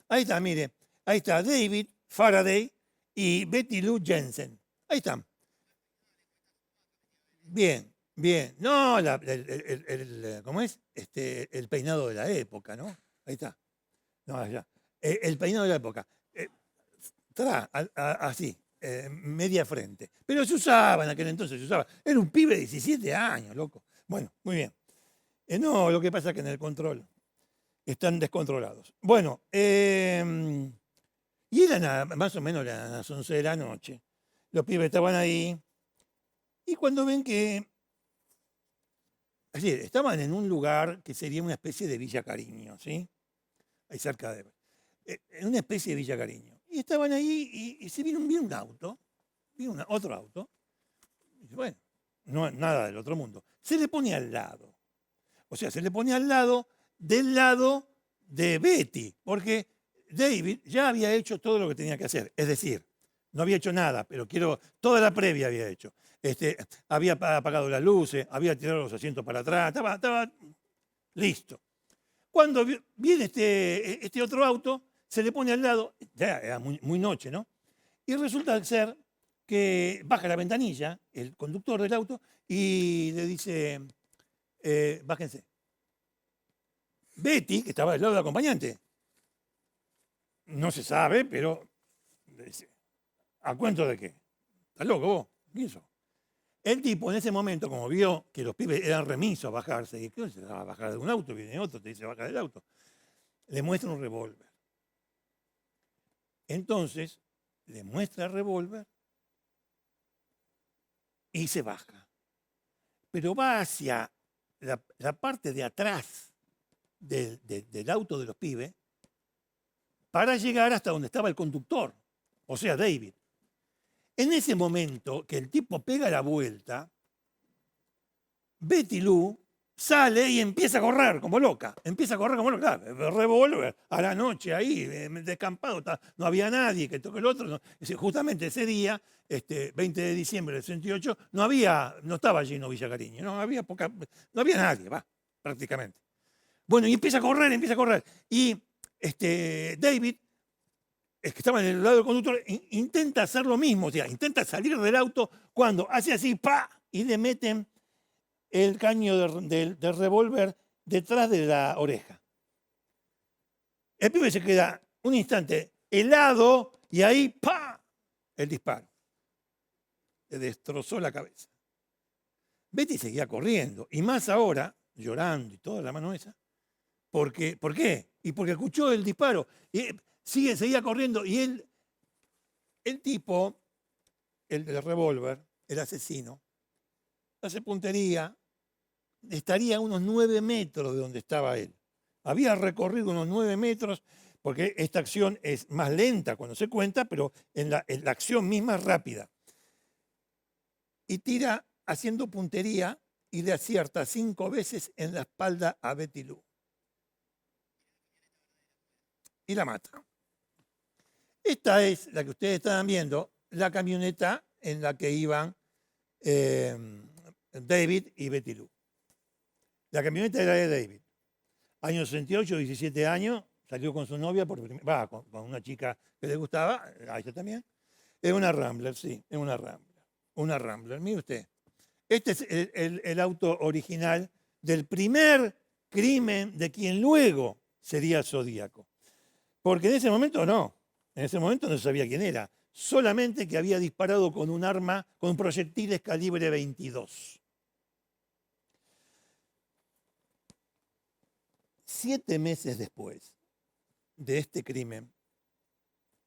ahí está, mire, ahí está David Faraday y Betty Lou Jensen. Ahí están. Bien, bien. No, ¿cómo es? El peinado de la época, ¿no? Ahí está. No, allá. El peinado de la época. Así, media frente. Pero se usaba en aquel entonces, se usaba. Era un pibe de 17 años, loco. Bueno, muy bien. No, lo que pasa es que en el control están descontrolados. Bueno, y eran más o menos las 11 de la noche. Los pibes estaban ahí. Y cuando ven que, es decir, estaban en un lugar que sería una especie de Villa Cariño, ¿sí? Ahí cerca en una especie de Villa Cariño. Y estaban ahí y se vino un auto, otro auto. Y dice, bueno, no nada del otro mundo. Se le pone al lado. O sea, se le pone al lado del lado de Betty, porque David ya había hecho todo lo que tenía que hacer. Es decir, no había hecho nada, pero toda la previa había hecho. Había apagado las luces, había tirado los asientos para atrás, estaba listo. Cuando viene este otro auto, se le pone al lado, ya era muy noche, ¿no? Y resulta ser que baja la ventanilla, el conductor del auto, y le dice, bájense. Betty, que estaba del lado del acompañante, no se sabe, pero dice, ¿a cuento de qué? ¿Estás loco vos? ¿Quién sos? El tipo en ese momento, como vio que los pibes eran remisos a bajarse, y ¿qué se va a bajar de un auto? Viene otro, te dice baja del auto. Le muestra un revólver. Entonces, le muestra el revólver y se baja. Pero va hacia la parte de atrás del auto de los pibes para llegar hasta donde estaba el conductor, o sea, David. En ese momento que el tipo pega la vuelta, Betty Lou sale y empieza a correr como loca. Empieza a correr como loca. Revólver a la noche ahí, descampado, no había nadie que toque el otro. No. Justamente ese día, 20 de diciembre del 68, no estaba lleno Villa Cariño, no había nadie, prácticamente. Bueno, y empieza a correr. Y David, que estaba en el lado del conductor, intenta hacer lo mismo, o sea, intenta salir del auto cuando hace así, ¡pa! Y le meten el caño del revólver detrás de la oreja. El pibe se queda un instante helado y ahí, ¡pa! El disparo. Le destrozó la cabeza. Betty seguía corriendo, y más ahora, llorando y toda la mano esa. ¿Por qué? Y porque escuchó el disparo. Y seguía corriendo, y el tipo, el del revólver, el asesino, hace puntería, estaría a unos 9 metros de donde estaba él. Había recorrido unos 9 metros, porque esta acción es más lenta cuando se cuenta, pero en la acción misma es rápida. Y tira haciendo puntería y le acierta 5 veces en la espalda a Betty Lou. Y la mata. Esta es la que ustedes están viendo, la camioneta en la que iban David y Betty Lou. La camioneta era de David. Año 68, 17 años, salió con su novia, con una chica que le gustaba, a ella también. Es una Rambler, sí, es una Rambler. Una Rambler, mire usted. Este es el auto original del primer crimen de quien luego sería Zodíaco. Porque en ese momento no se sabía quién era. Solamente que había disparado con un arma, con proyectiles calibre 22. 7 meses después de este crimen,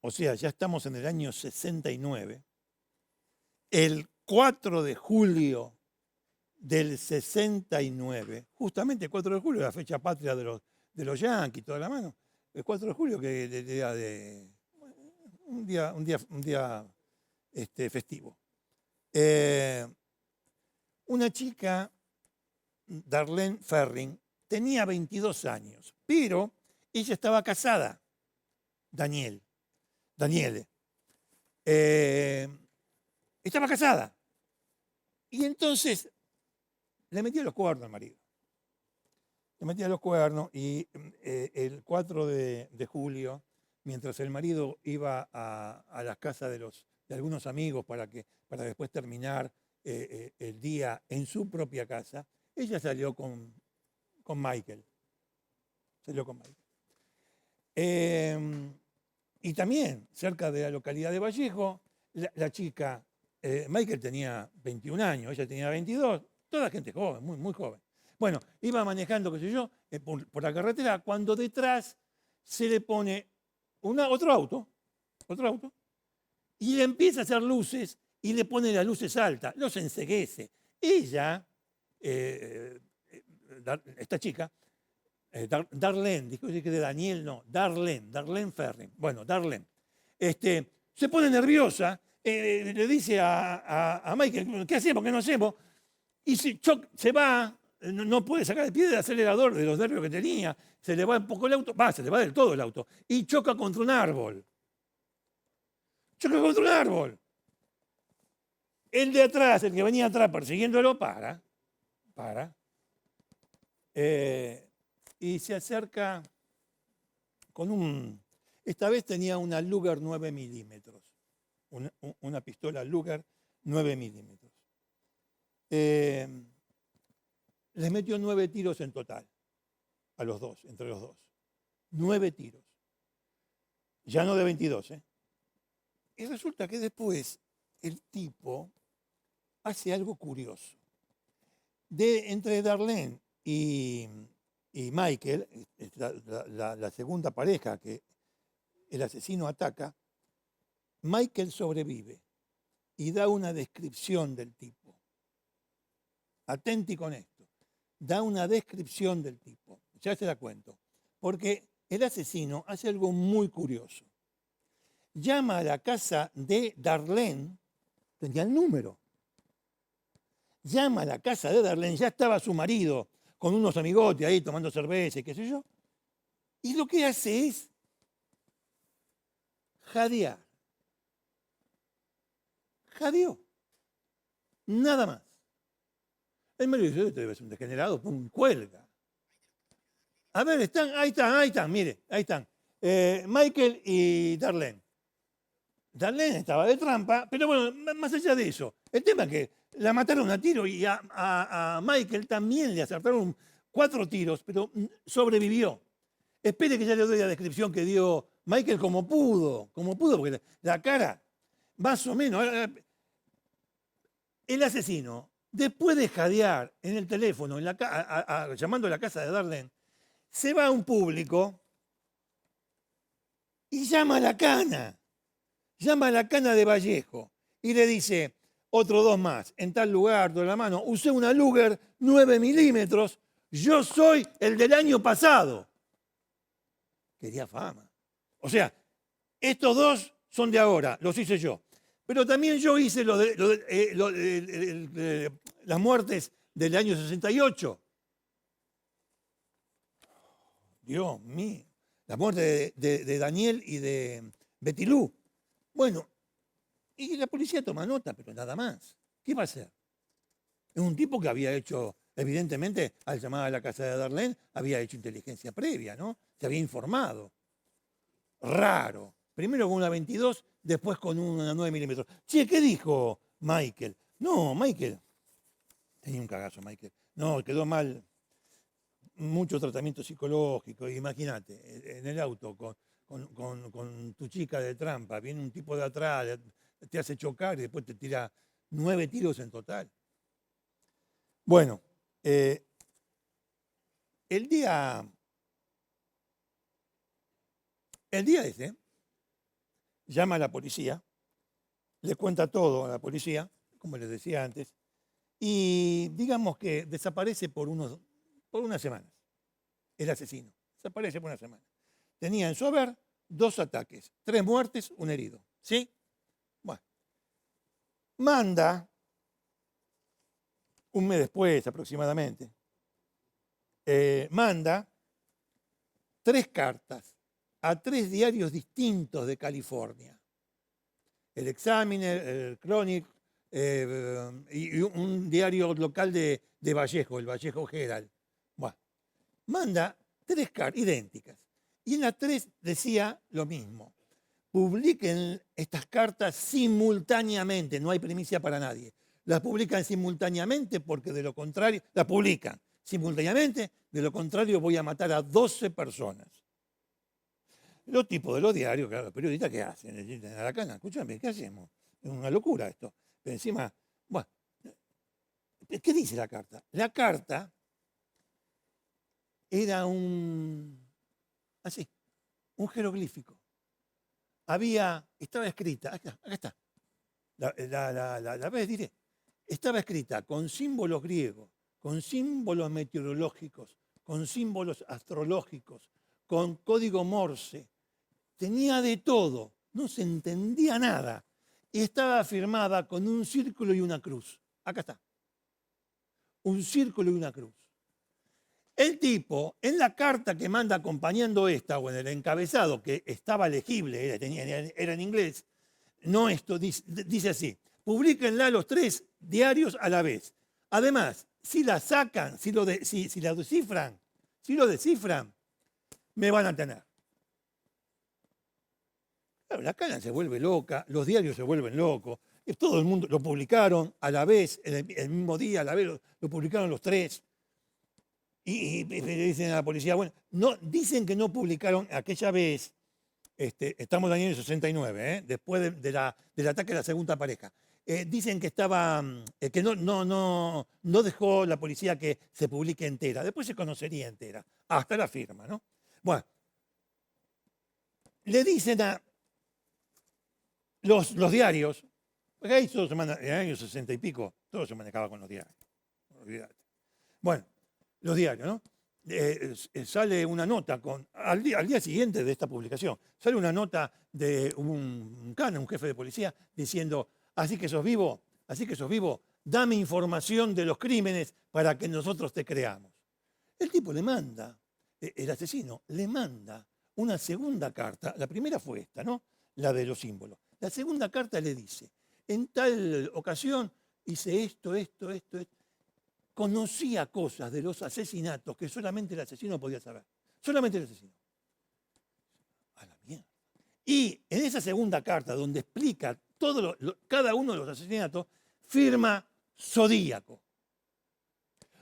o sea, ya estamos en el año 69, el 4 de julio del 69, justamente el 4 de julio, la fecha patria de los yanquis, toda la mano, el 4 de julio, que era un día festivo. Una chica, Darlene Ferring, tenía 22 años, pero ella estaba casada, Daniele. Estaba casada. Y entonces le metía los cuernos al marido. Le metía los cuernos y el 4 de julio, mientras el marido iba a las casas de algunos amigos para después terminar el día en su propia casa, ella salió con Michael. Y también, cerca de la localidad de Vallejo, la chica, Michael tenía 21 años, ella tenía 22, toda gente joven, muy, muy joven. Bueno, iba manejando, qué sé yo, por la carretera, cuando detrás se le pone otro auto, y le empieza a hacer luces y le pone las luces altas, los enceguece. Ella, esta chica, Darlene, dije de Daniel, no, Darlene Ferring. Bueno, Darlene. Se pone nerviosa, le dice a Michael, ¿qué hacemos? ¿Qué no hacemos? Y se va, no puede sacar el pie del acelerador de los nervios que tenía, se le va un poco el auto, se le va del todo el auto, y choca contra un árbol. El de atrás, el que venía atrás persiguiéndolo, para. Y se acerca esta vez tenía una Luger 9 milímetros, una pistola Luger 9 milímetros. Les metió 9 tiros en total, entre los dos. 9 tiros. Ya no de 22, ¿eh? Y resulta que después el tipo hace algo curioso. Entre Darlene y Michael, la segunda pareja que el asesino ataca, Michael sobrevive y da una descripción del tipo. Atenti con esto. da una descripción del tipo. Ya se la cuento. Porque el asesino hace algo muy curioso. Llama a la casa de Darlene, tenía el número. Llama a la casa de Darlene, ya estaba su marido con unos amigotes ahí tomando cerveza y qué sé yo. Y lo que hace es jadear. Jadeó. Nada más. El marido dice, este debe ser un degenerado, pum, cuelga. A ver, ahí están, mire, ahí están. Michael y Darlene. Darlene estaba de trampa, pero bueno, más allá de eso, el tema es que la mataron a tiro y a Michael también le acertaron 4 tiros, pero sobrevivió. Espere que ya le doy la descripción que dio Michael como pudo, porque la cara, más o menos. El asesino, después de jadear en el teléfono, llamando a la casa de Darlene, se va a un público y llama a la cana. Llama a la cana de Vallejo y le dice, otro 2 más, en tal lugar, de la mano, usé una Luger 9 milímetros, yo soy el del año pasado. Quería fama. O sea, estos 2 son de ahora, los hice yo. Pero también yo hice las muertes del año 68. Dios mío. La muerte de Daniel y de Betty Lou. Bueno, y la policía toma nota, pero nada más. ¿Qué va a hacer? Es un tipo que había hecho, evidentemente, al llamar a la casa de Darlene, había hecho inteligencia previa, ¿no? Se había informado. Raro. Primero con una 22, después con una 9 milímetros. Che, ¿qué dijo Michael? No, Michael. Tenía un cagazo, Michael. No, quedó mal. Mucho tratamiento psicológico. Imagínate, en el auto con tu chica de trampa, viene un tipo de atrás, te hace chocar y después te tira 9 tiros en total. Bueno, el día ese, llama a la policía, le cuenta todo a la policía, como les decía antes, y digamos que desaparece por unas semanas, el asesino. Desaparece por una semana. Tenía en su haber 2 ataques, 3 muertes, 1 herido. ¿Sí? Bueno. Manda, un mes después aproximadamente, manda 3 cartas a 3 diarios distintos de California. El Examiner, el Chronicle y un diario local de Vallejo, el Vallejo Herald. Bueno, manda 3 cartas idénticas. Y en las 3 decía lo mismo. Publiquen estas cartas simultáneamente, no hay primicia para nadie. Las publican simultáneamente porque de lo contrario, las publican simultáneamente, de lo contrario voy a matar a 12 personas. Los tipos de los diarios, claro, los periodistas, ¿qué hacen? Le dicen a la cana, escúchame, ¿qué hacemos? Es una locura esto. Pero encima, bueno, ¿qué dice la carta? La carta era un jeroglífico. Estaba escrita, acá está, la vez diré, estaba escrita con símbolos griegos, con símbolos meteorológicos, con símbolos astrológicos, con código Morse. Tenía de todo, no se entendía nada. Y estaba firmada con un círculo y una cruz. Acá está. Un círculo y una cruz. El tipo, en la carta que manda acompañando esta, o en el encabezado, que estaba legible, era en inglés, no esto, dice así, publíquenla los 3 diarios a la vez. Además, si la sacan, si lo descifran, me van a tener. Claro, la cana se vuelve loca, los diarios se vuelven locos, todo el mundo lo publicaron a la vez, el mismo día, a la vez lo publicaron los 3. Y le dicen a la policía, bueno, no, dicen que no publicaron aquella vez, estamos en el año 69, después del ataque de la segunda pareja. Dicen que que no dejó la policía que se publique entera, después se conocería entera, hasta la firma, ¿no? Bueno, le dicen a los diarios, porque ahí todo en el año 60 y pico, todo se manejaba con los diarios. Olvídate. Bueno, los diarios, ¿no? Sale una nota al día siguiente de esta publicación, sale una nota de un cana, un jefe de policía, diciendo, así que sos vivo, dame información de los crímenes para que nosotros te creamos. El tipo le manda, el asesino le manda una segunda carta, la primera fue esta, ¿no? La de los símbolos. La segunda carta le dice, en tal ocasión hice esto. Conocía cosas de los asesinatos que solamente el asesino podía saber. Solamente el asesino. A la mierda. Y en esa segunda carta, donde explica cada uno de los asesinatos, firma Zodíaco.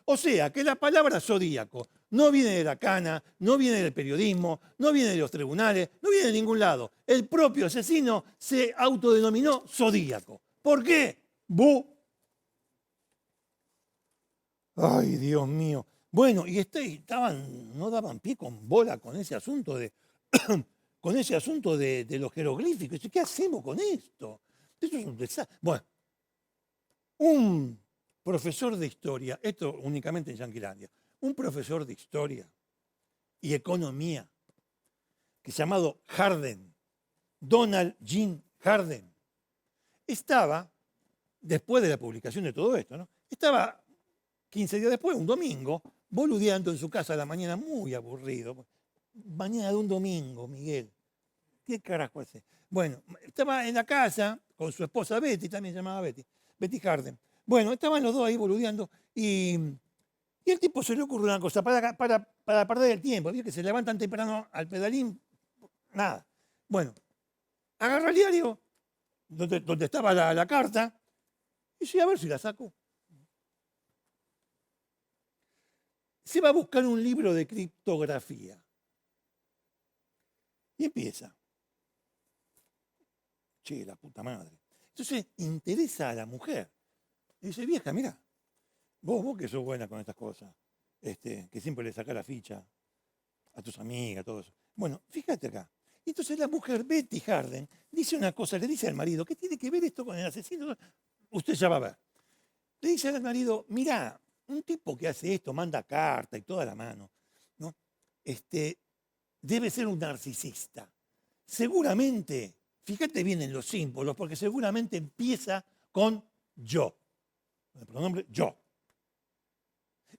O sea, que la palabra zodíaco no viene de la cana, no viene del periodismo, no viene de los tribunales, no viene de ningún lado. El propio asesino se autodenominó Zodíaco. ¿Por qué? ¡Bu! Ay, Dios mío. Bueno, y no daban pie con bola con ese asunto de los jeroglíficos. ¿Qué hacemos con esto? Esto es un desastre. Bueno, un profesor de historia, esto únicamente en Yanquilandia, un profesor de historia y economía, que llamado Harden, Donald Jean Harden, estaba, después de la publicación de todo esto, ¿no? Estaba 15 días después, un domingo, boludeando en su casa a la mañana, muy aburrido. Mañana de un domingo, Miguel. ¿Qué carajo hace? Bueno, estaba en la casa con su esposa Betty, también se llamaba Betty Harden. Bueno, estaban los dos ahí boludeando y el tipo se le ocurre una cosa, para perder el tiempo, ¿vio? Que se levantan temprano al pedalín, nada. Bueno, agarra el diario, donde estaba la carta, y dice, a ver si la saco. Se va a buscar un libro de criptografía. Y empieza. Che, la puta madre. Entonces interesa a la mujer. Y dice, vieja, mirá, vos que sos buena con estas cosas, que siempre le sacás la ficha a tus amigas, todo eso. Bueno, fíjate acá. Y entonces la mujer, Betty Harden, dice una cosa, le dice al marido, ¿qué tiene que ver esto con el asesino? Usted ya va a ver. Le dice al marido, mirá, un tipo que hace esto, manda carta y toda la mano, ¿no? Debe ser un narcisista. Seguramente, fíjate bien en los símbolos, porque seguramente empieza con yo. El pronombre yo.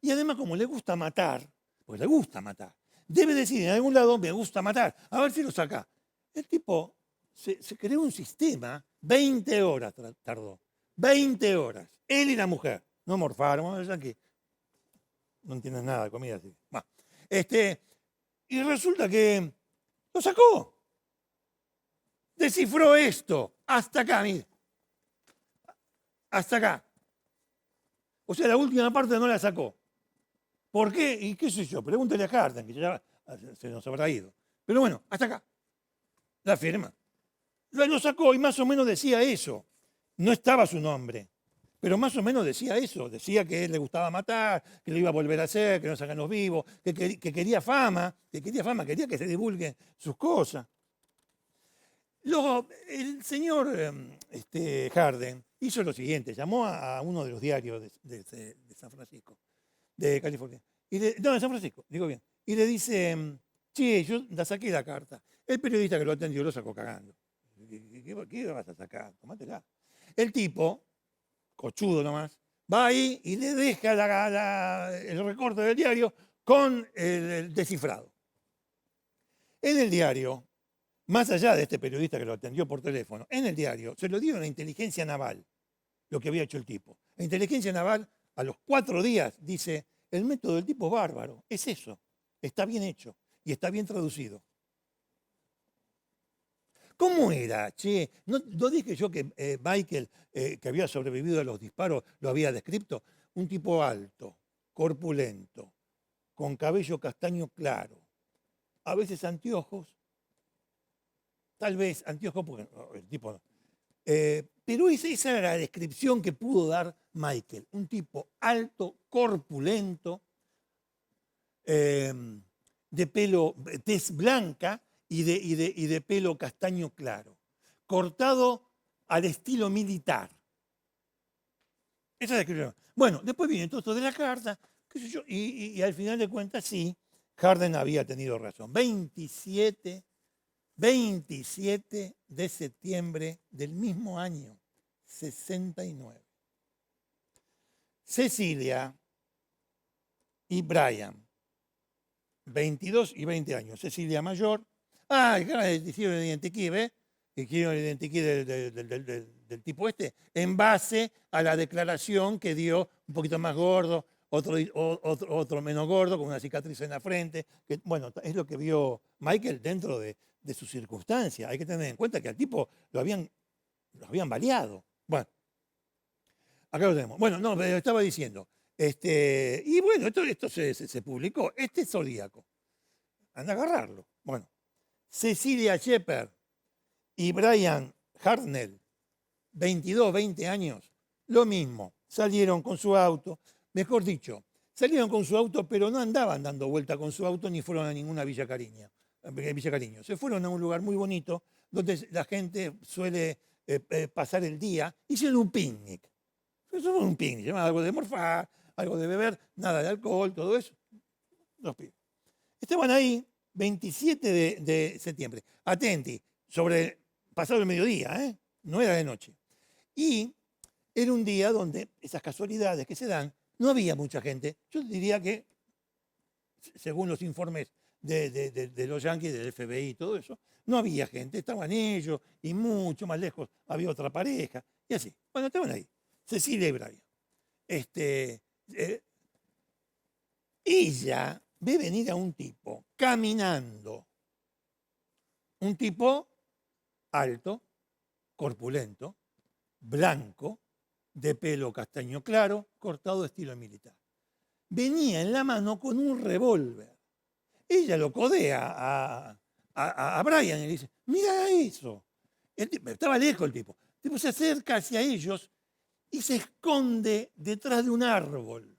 Y además, como le gusta matar, pues le gusta matar, debe decir en algún lado, me gusta matar, a ver si lo saca. El tipo se creó un sistema, 20 horas tardó, 20 horas, él y la mujer. No morfaron, ya que no entienden nada de comida así. Bueno, y resulta que lo sacó. Descifró esto. Hasta acá, mire. Hasta acá. O sea, la última parte no la sacó. ¿Por qué? Y qué sé yo, pregúntale a Harden, que ya se nos habrá ido. Pero bueno, hasta acá. La firma. Lo sacó y más o menos decía eso. No estaba su nombre. Pero más o menos decía eso, decía que a él le gustaba matar, que lo iba a volver a hacer, que no sacan los vivos, que quería fama, quería que se divulguen sus cosas. Luego, el señor Harden hizo lo siguiente, llamó a uno de los diarios de San Francisco, de California, de San Francisco, digo bien, y le dice, che, yo la saqué la carta. El periodista que lo atendió lo sacó cagando. ¿Qué vas a sacar? Tomátela. El tipo, cochudo nomás, va ahí y le deja el recorte del diario con el descifrado. En el diario, más allá de este periodista que lo atendió por teléfono, en el diario se lo dio a la inteligencia naval, lo que había hecho el tipo. La inteligencia naval, a los 4 días, dice, el método del tipo es bárbaro, es eso, está bien hecho y está bien traducido. ¿Cómo era? Che, ¿no dije yo que Michael, que había sobrevivido a los disparos, lo había descrito? Un tipo alto, corpulento, con cabello castaño claro, a veces anteojos, tal vez anteojos porque el tipo no. Pero esa era la descripción que pudo dar Michael. Un tipo alto, corpulento, de pelo, tez blanca, y de pelo castaño claro, cortado al estilo militar. Esa es la descripción. Bueno, después viene todo esto de la carta, qué sé yo, y al final de cuentas sí, Harden había tenido razón. 27 de septiembre del mismo año, 69. Cecilia y Brian, 22 y 20 años. Cecilia mayor. Hicieron el identikit, ¿ves? Hicieron el identikit del tipo este, en base a la declaración que dio un poquito más gordo, otro menos gordo, con una cicatriz en la frente. Que, bueno, es lo que vio Michael dentro de sus circunstancias. Hay que tener en cuenta que al tipo lo habían baleado. Bueno, acá lo tenemos. Bueno, no, pero estaba diciendo. Y bueno, esto se publicó. Este es Zodíaco. Anda a agarrarlo. Bueno, Cecilia Shepard y Brian Hartnell, 22, 20 años, lo mismo. Salieron con su auto. Mejor dicho, salieron con su auto, pero no andaban dando vuelta con su auto ni fueron a ninguna Villa Cariño. Se fueron a un lugar muy bonito donde la gente suele pasar el día. Hicieron un picnic. Eso fue un picnic, llamaba algo de morfar, algo de beber, nada de alcohol, todo eso. Los pibes. Estaban ahí 27 de septiembre. Atenti, pasado el mediodía, ¿eh? No era de noche. Y era un día donde esas casualidades que se dan, no había mucha gente. Yo diría que, según los informes de los yanquis, del FBI y todo eso, no había gente. Estaban ellos y mucho más lejos había otra pareja. Y así. Bueno, estaban ahí. Cecilia y Brian. Ella ve venir a un tipo caminando. Un tipo alto, corpulento, blanco, de pelo castaño claro, cortado de estilo militar. Venía en la mano con un revólver. Ella lo codea a Brian y le dice, mira eso. Estaba lejos el tipo. El tipo se acerca hacia ellos y se esconde detrás de un árbol.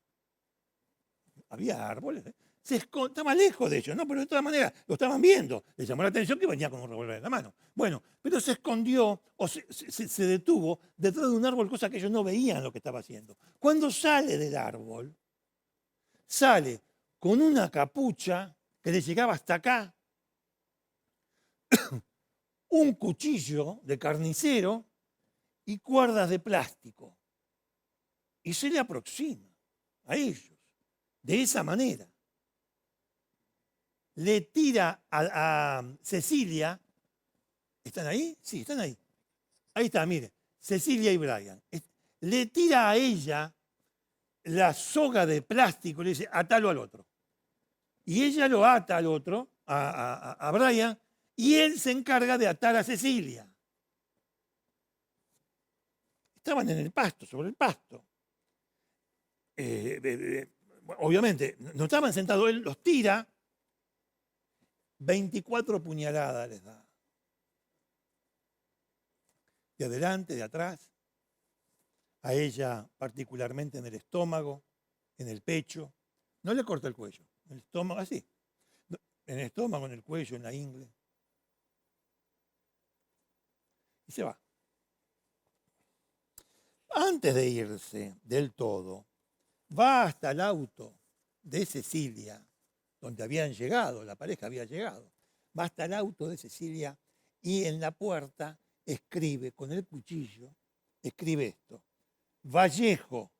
Había árboles, ¿eh? Estaba lejos de ellos, ¿no? Pero de todas maneras lo estaban viendo. Les llamó la atención que venía con un revólver en la mano. Bueno, pero se escondió o se detuvo detrás de un árbol, cosa que ellos no veían lo que estaba haciendo. Cuando sale del árbol, sale con una capucha que le llegaba hasta acá, un cuchillo de carnicero y cuerdas de plástico. Y se le aproxima a ellos, de esa manera. Le tira a Cecilia. ¿Están ahí? Sí, están ahí. Ahí está, mire. Cecilia y Brian. Le tira a ella la soga de plástico y le dice, atalo al otro. Y ella lo ata al otro, a Brian, y él se encarga de atar a Cecilia. Estaban en el pasto, sobre el pasto. Obviamente, no estaban sentados, él los tira. 24 puñaladas les da. De adelante, de atrás. A ella particularmente en el estómago, en el pecho. No le corta el cuello. En el estómago, así. En el estómago, en el cuello, en la ingle. Y se va. Antes de irse del todo, va hasta el auto de Cecilia, donde habían llegado, la pareja había llegado. Va hasta el auto de Cecilia y en la puerta escribe con el cuchillo, escribe esto. Vallejo,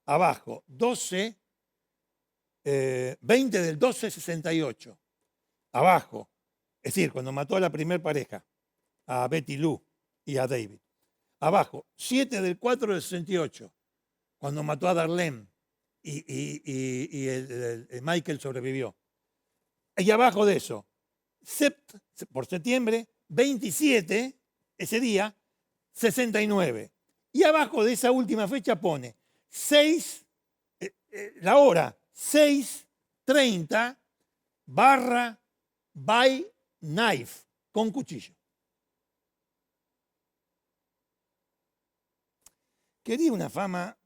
abajo, 20 del 12-68. Abajo, es decir, cuando mató a la primer pareja, a Betty Lou y a David. Abajo, 7 del 4 del 68, cuando mató a Darlene. Y el Michael sobrevivió. Y abajo de eso, por septiembre, 27, ese día, 69. Y abajo de esa última fecha pone 6, la hora 6:30 by knife, con cuchillo. Quería una fama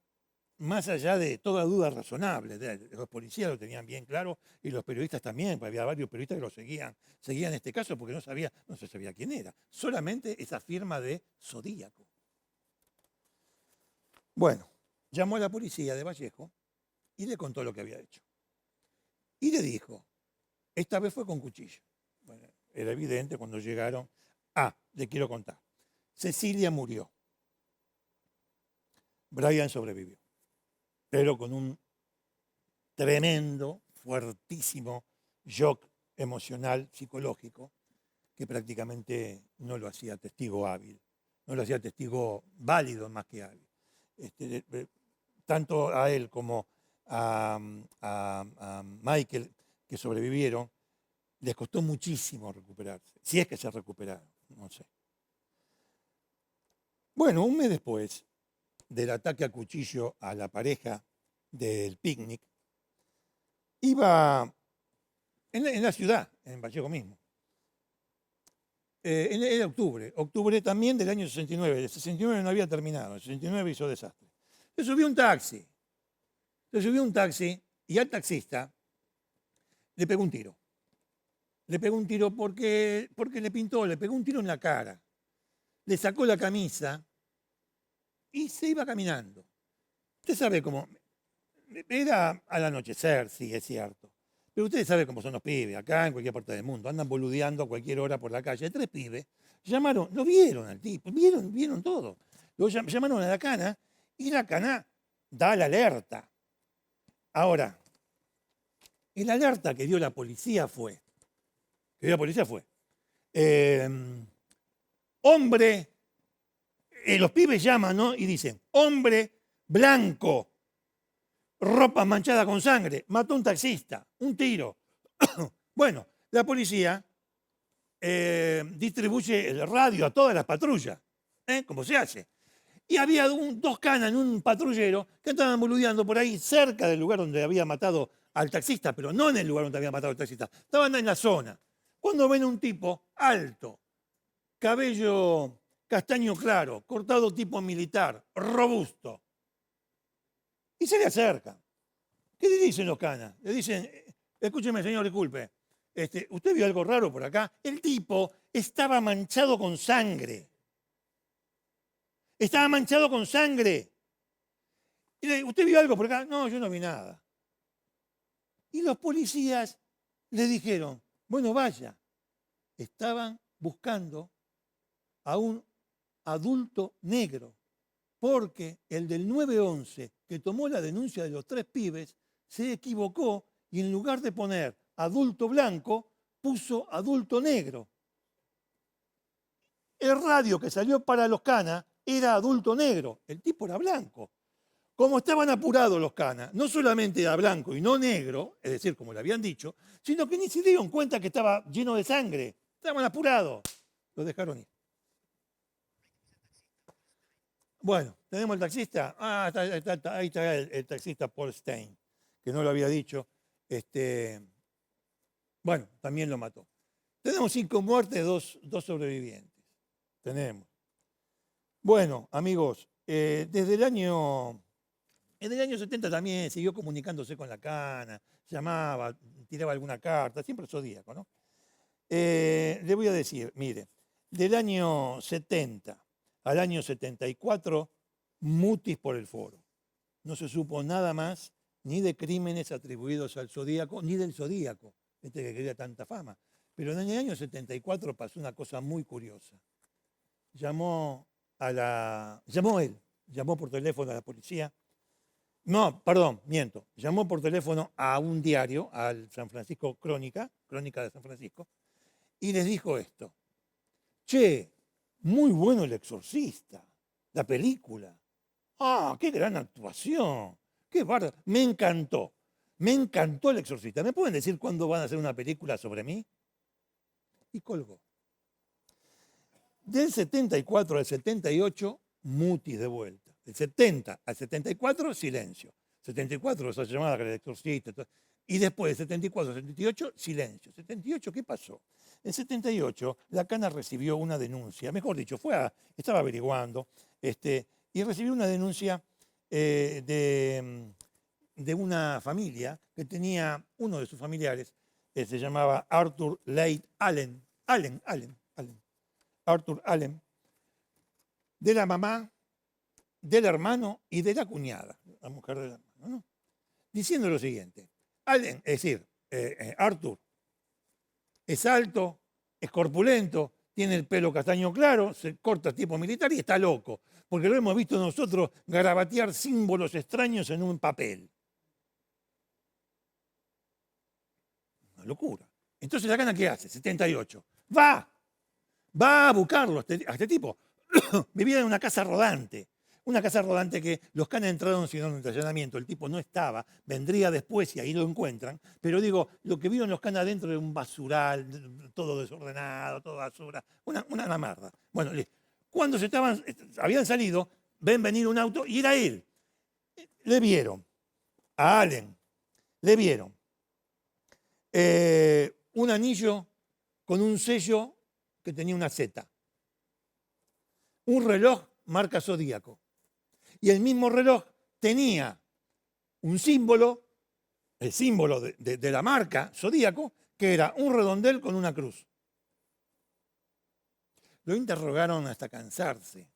más allá de toda duda razonable. Los policías lo tenían bien claro y los periodistas también, porque había varios periodistas que lo seguían este caso porque no se sabía quién era. Solamente esa firma de Zodíaco. Bueno, llamó a la policía de Vallejo y le contó lo que había hecho. Y le dijo, esta vez fue con cuchillo. Bueno, era evidente cuando llegaron. Le quiero contar. Cecilia murió. Brian sobrevivió, pero con un tremendo, fuertísimo shock emocional, psicológico, que prácticamente no lo hacía testigo hábil, no lo hacía testigo válido más que hábil. Tanto a él como a Michael, que sobrevivieron, les costó muchísimo recuperarse, si es que se recuperaron, no sé. Bueno, un mes después del ataque a cuchillo a la pareja del picnic, iba en la ciudad, en Vallejo mismo. Era octubre también del año 69. El 69 no había terminado, el 69 hizo desastre. Se subió un taxi y al taxista le pegó un tiro. Le pegó un tiro porque le pegó un tiro en la cara. Le sacó la camisa y se iba caminando. Usted sabe cómo. Era al anochecer, sí, es cierto. Pero ustedes saben cómo son los pibes, acá en cualquier parte del mundo. Andan boludeando a cualquier hora por la calle. 3 pibes llamaron, lo vieron al tipo, vieron todo. Lo llamaron a la cana y la cana da la alerta. Ahora, el alerta que dio la policía fue, hombre, los pibes llaman, ¿no? Y dicen, hombre blanco, ropa manchada con sangre, mató a un taxista, un tiro. Bueno, la policía distribuye el radio a todas las patrullas, como se hace. Y había 2 canas en un patrullero que estaban boludeando por ahí cerca del lugar donde había matado al taxista, pero no en el lugar donde había matado al taxista, estaban en la zona. Cuando ven a un tipo alto, cabello castaño claro, cortado tipo militar, robusto, y se le acercan. ¿Qué le dicen los canas? Le dicen, escúcheme, señor, disculpe, ¿usted vio algo raro por acá? El tipo estaba manchado con sangre. Estaba manchado con sangre. Y ¿usted vio algo por acá? No, yo no vi nada. Y los policías le dijeron, bueno, vaya. Estaban buscando a un adulto negro, porque el del 911 que tomó la denuncia de los 3 pibes se equivocó y en lugar de poner adulto blanco, puso adulto negro. El radio que salió para los canas era adulto negro, el tipo era blanco. Como estaban apurados los canas, no solamente era blanco y no negro, es decir, como le habían dicho, sino que ni se dieron cuenta que estaba lleno de sangre. Estaban apurados. Los dejaron ir. Bueno, tenemos el taxista. Ahí está el taxista Paul Stein, que no lo había dicho. Bueno, también lo mató. Tenemos 5 muertes, 2 sobrevivientes. Tenemos. Bueno, amigos, desde el año 70 también siguió comunicándose con la cana, llamaba, tiraba alguna carta, siempre zodíaco, ¿no? Le voy a decir, mire, del año 70 al año 74, mutis por el foro. No se supo nada más ni de crímenes atribuidos al Zodíaco, ni del Zodíaco, que quería tanta fama. Pero en el año 74 pasó una cosa muy curiosa. Llamó por teléfono a la policía. No, perdón, miento. Llamó por teléfono a un diario, al San Francisco Crónica de San Francisco, y les dijo esto. Che, muy bueno El Exorcista, la película. ¡Ah, qué gran actuación! ¡Qué bárbaro! Me encantó El Exorcista. ¿Me pueden decir cuándo van a hacer una película sobre mí? Y colgó. Del 74 al 78, mutis de vuelta. Del 70 al 74, silencio. 74, esa llamada que era El Exorcista. Y después, del 74 al 78, silencio. 78, ¿qué pasó? En 78, la cana recibió una denuncia, mejor dicho, estaba averiguando, y recibió una denuncia de una familia que tenía, uno de sus familiares, se llamaba Arthur Leigh Allen, Arthur Allen, de la mamá, del hermano y de la cuñada, la mujer del hermano, ¿no? diciendo lo siguiente. Allen, es decir, Arthur es alto, es corpulento, tiene el pelo castaño claro, se corta tipo militar y está loco, porque lo hemos visto nosotros garabatear símbolos extraños en un papel. Una locura. Entonces la Cana, ¿qué hace? 78. Va a buscarlo a este tipo. Vivía en una casa rodante. Una casa rodante que los Cana entraron sin orden de allanamiento. El tipo no estaba, vendría después y ahí lo encuentran. Pero digo, lo que vieron los Cana adentro era un basural, todo desordenado, toda basura. Una merda. Bueno, cuando habían salido, ven venir un auto y era él. Le vieron a Allen, le vieron un anillo con un sello que tenía una Z. Un reloj marca Zodíaco. Y el mismo reloj tenía un símbolo, el símbolo de la marca Zodíaco, que era un redondel con una cruz. Lo interrogaron hasta cansarse.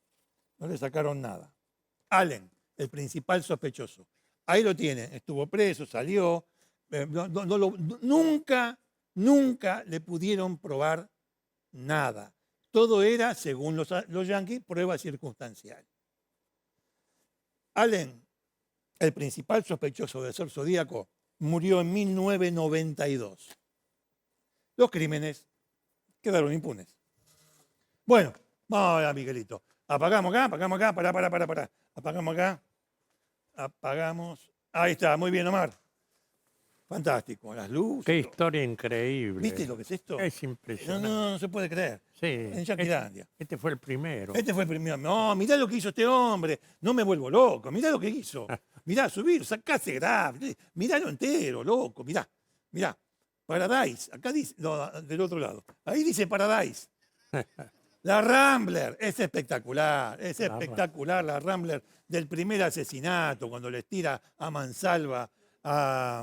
No le sacaron nada. Allen, el principal sospechoso. Ahí lo tienen. Estuvo preso, salió. Nunca le pudieron probar nada. Todo era, según los yanquis, prueba circunstancial. Allen, el principal sospechoso de ser Zodíaco, murió en 1992. Los crímenes quedaron impunes. Bueno, vamos a ver, Miguelito. Apagamos acá, pará. Apagamos acá. Apagamos. Ahí está, muy bien, Omar. Fantástico, las luces. Qué historia increíble. ¿Viste lo que es esto? Es impresionante. No se puede creer. Sí. En Yanquilandia. Este fue el primero. Este fue el primero. No, mirá lo que hizo este hombre. No me vuelvo loco. Mirá lo que hizo. Mirá, subir, sacase grave. Miralo entero, loco. Mirá. Paradise. Acá dice, no, del otro lado. Ahí dice Paradise. La Rambler. Es espectacular. Es espectacular la Rambler del primer asesinato, cuando les tira a mansalva a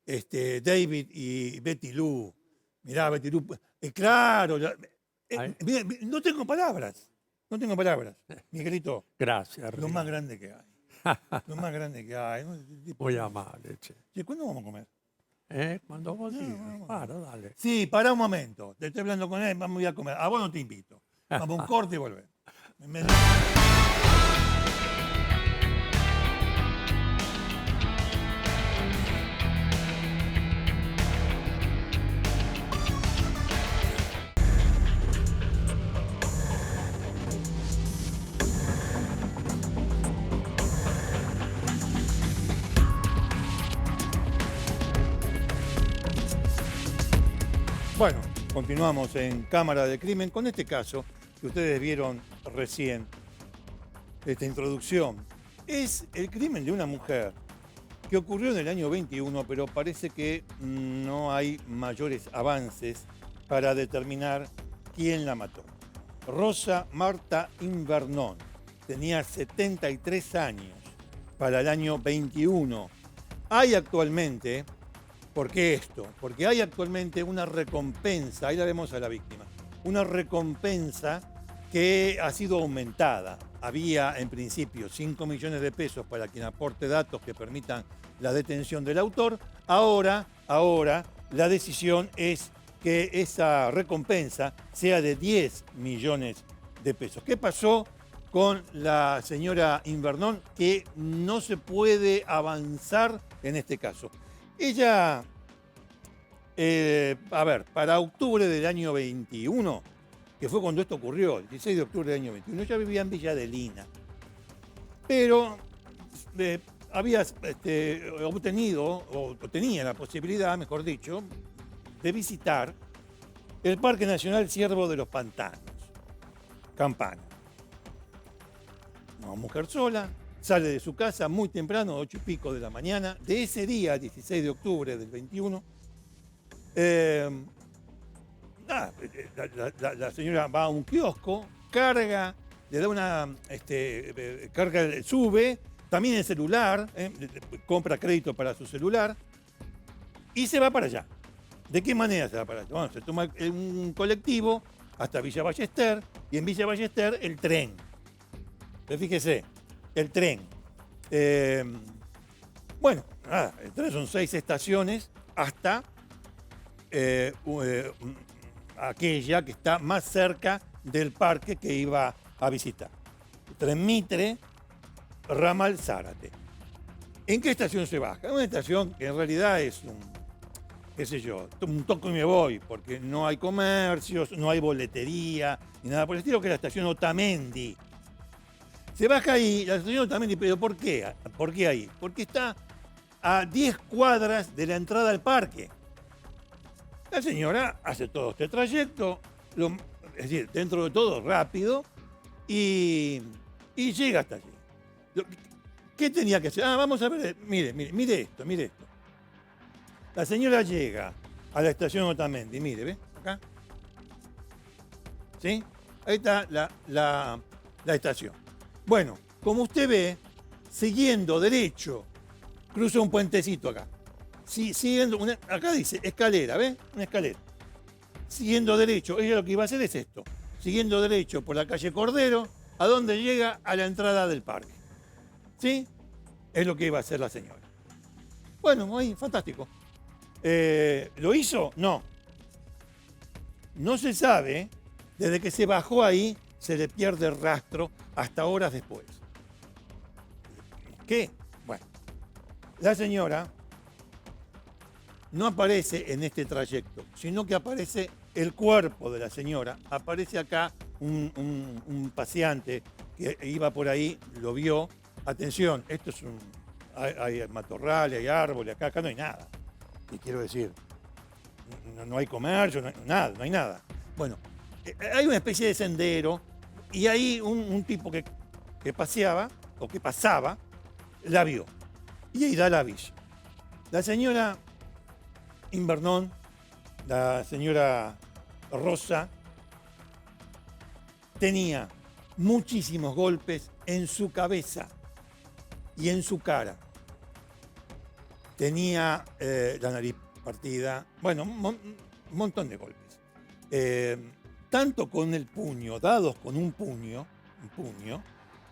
David y Betty Lou. Mirá, Betty Lou. Claro. Mirá, no tengo palabras. Miguelito. Gracias, Lo más grande que hay. Lo más grande que hay. Muy amable, che. ¿Cuándo vamos a comer? Cuando vos digas. Claro, dale. Sí, para un momento. Te estoy hablando con él, vamos a ir a comer. A vos no te invito. Vamos a un corte y volvemos. Bueno, continuamos en Cámara de Crimen con este caso que ustedes vieron recién, esta introducción. Es el crimen de una mujer que ocurrió en el año 21, pero parece que no hay mayores avances para determinar quién la mató. Rosa Marta Invernón tenía 73 años para el año 21. Hay actualmente... ¿Por qué esto? Porque hay actualmente una recompensa, ahí la vemos a la víctima, una recompensa que ha sido aumentada. Había en principio 5 millones de pesos para quien aporte datos que permitan la detención del autor. Ahora la decisión es que esa recompensa sea de 10 millones de pesos. ¿Qué pasó con la señora Invernón? Que no se puede avanzar en este caso. Ella, para octubre del año 21, que fue cuando esto ocurrió, el 16 de octubre del año 21, ella vivía en Villa Adelina. Pero había obtenido, o tenía la posibilidad, mejor dicho, de visitar el Parque Nacional Ciervo de los Pantanos, Campana. Una mujer sola. Sale de su casa muy temprano, 8 y pico de la mañana, de ese día, 16 de octubre del 21. La señora va a un kiosco, carga, le da una, carga, sube, también el celular, compra crédito para su celular y se va para allá. ¿De qué manera se va para allá? Bueno, se toma un colectivo hasta Villa Ballester y en Villa Ballester el tren. Pero fíjese. El tren. Bueno, nada, entonces son 6 estaciones hasta aquella que está más cerca del parque que iba a visitar. Tren Mitre, ramal Zárate. ¿En qué estación se baja? Una estación que en realidad es un toco y me voy, porque no hay comercios, no hay boletería, ni nada por el estilo, que es la estación Otamendi. Se baja ahí, la estación Otamendi, pero ¿por qué? ¿Por qué ahí? Porque está a 10 cuadras de la entrada al parque. La señora hace todo este trayecto, es decir, dentro de todo rápido, y llega hasta allí. ¿Qué tenía que hacer? Vamos a ver, mire esto. La señora llega a la estación Otamendi, mire, ¿ve? Acá. ¿Sí? Ahí está la estación. Bueno, como usted ve, siguiendo derecho, cruza un puentecito acá. Acá dice escalera, ¿ves? Una escalera. Siguiendo derecho, ella lo que iba a hacer es esto. Siguiendo derecho por la calle Cordero, ¿a dónde llega? A la entrada del parque. ¿Sí? Es lo que iba a hacer la señora. Bueno, ahí, fantástico. ¿Lo hizo? No. No se sabe. Desde que se bajó ahí, se le pierde el rastro hasta horas después. ¿Qué? Bueno, la señora no aparece en este trayecto, sino que aparece el cuerpo de la señora. Aparece acá un paseante que iba por ahí, lo vio. Atención, esto es hay matorrales, hay árboles, acá no hay nada. Y quiero decir, no hay comercio, no hay nada. Bueno, hay una especie de sendero y ahí un tipo que paseaba o que pasaba, la vio. Y ahí da el aviso. La señora Invernón, la señora Rosa, tenía muchísimos golpes en su cabeza y en su cara. Tenía la nariz partida, bueno, un montón de golpes. Tanto con el puño, dados con un puño,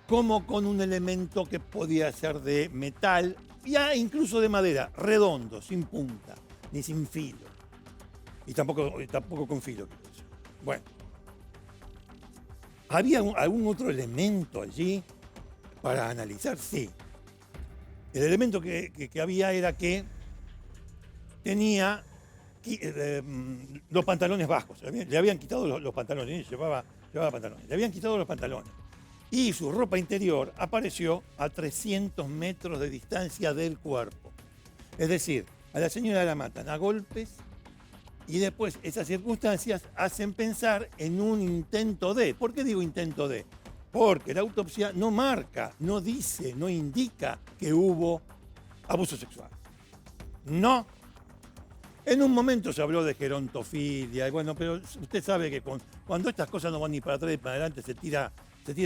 como con un elemento que podía ser de metal, ya incluso de madera, redondo, sin punta, ni sin filo. Y tampoco con filo, quiero decir. Bueno. ¿Había algún otro elemento allí para analizar? Sí. El elemento que había era que tenía los pantalones bajos. Le habían quitado los pantalones, llevaba pantalones. Le habían quitado los pantalones. Y su ropa interior apareció a 300 metros de distancia del cuerpo. Es decir, a la señora la matan a golpes y después esas circunstancias hacen pensar en un intento de. ¿Por qué digo intento de? Porque la autopsia no marca, no dice, no indica que hubo abuso sexual. No. En un momento se habló de gerontofilia, y bueno, pero usted sabe que cuando estas cosas no van ni para atrás ni para adelante, se tira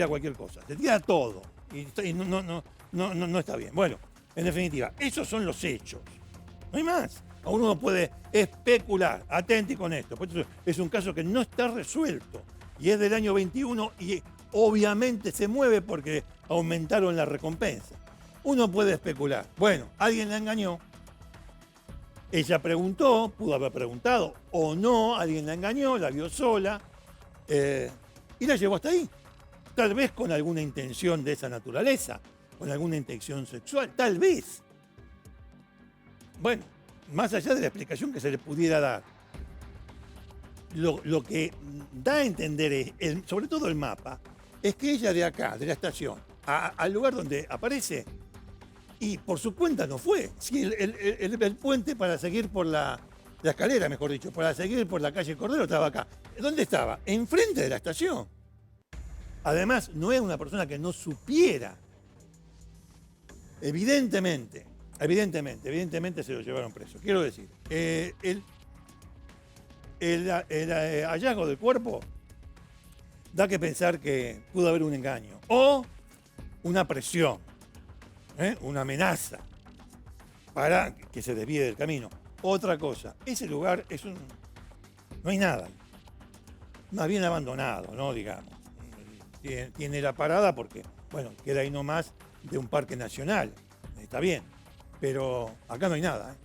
cualquier cosa, se tira todo, y no está bien. Bueno, en definitiva, esos son los hechos. No hay más. Uno no puede especular. Atenti con esto. Porque es un caso que no está resuelto. Y es del año 21 y obviamente se mueve porque aumentaron la recompensa. Uno puede especular. Bueno, alguien la engañó. Ella preguntó, pudo haber preguntado o no, alguien la engañó, la vio sola y la llevó hasta ahí. Tal vez con alguna intención de esa naturaleza, con alguna intención sexual, tal vez. Bueno, más allá de la explicación que se le pudiera dar, lo que da a entender, sobre todo el mapa, es que ella de acá, de la estación, al lugar donde aparece, y por su cuenta no fue. Si el puente para seguir por la escalera, mejor dicho, para seguir por la calle Cordero estaba acá. ¿Dónde estaba? Enfrente de la estación. Además, no es una persona que no supiera. Evidentemente se lo llevaron preso. Quiero decir, el hallazgo del cuerpo da que pensar que pudo haber un engaño o una presión, una amenaza para que se desvíe del camino. Otra cosa, ese lugar no hay nada, más bien abandonado, ¿no? Digamos. Tiene la parada porque, bueno, queda ahí nomás de un parque nacional, está bien. pero acá no hay nada.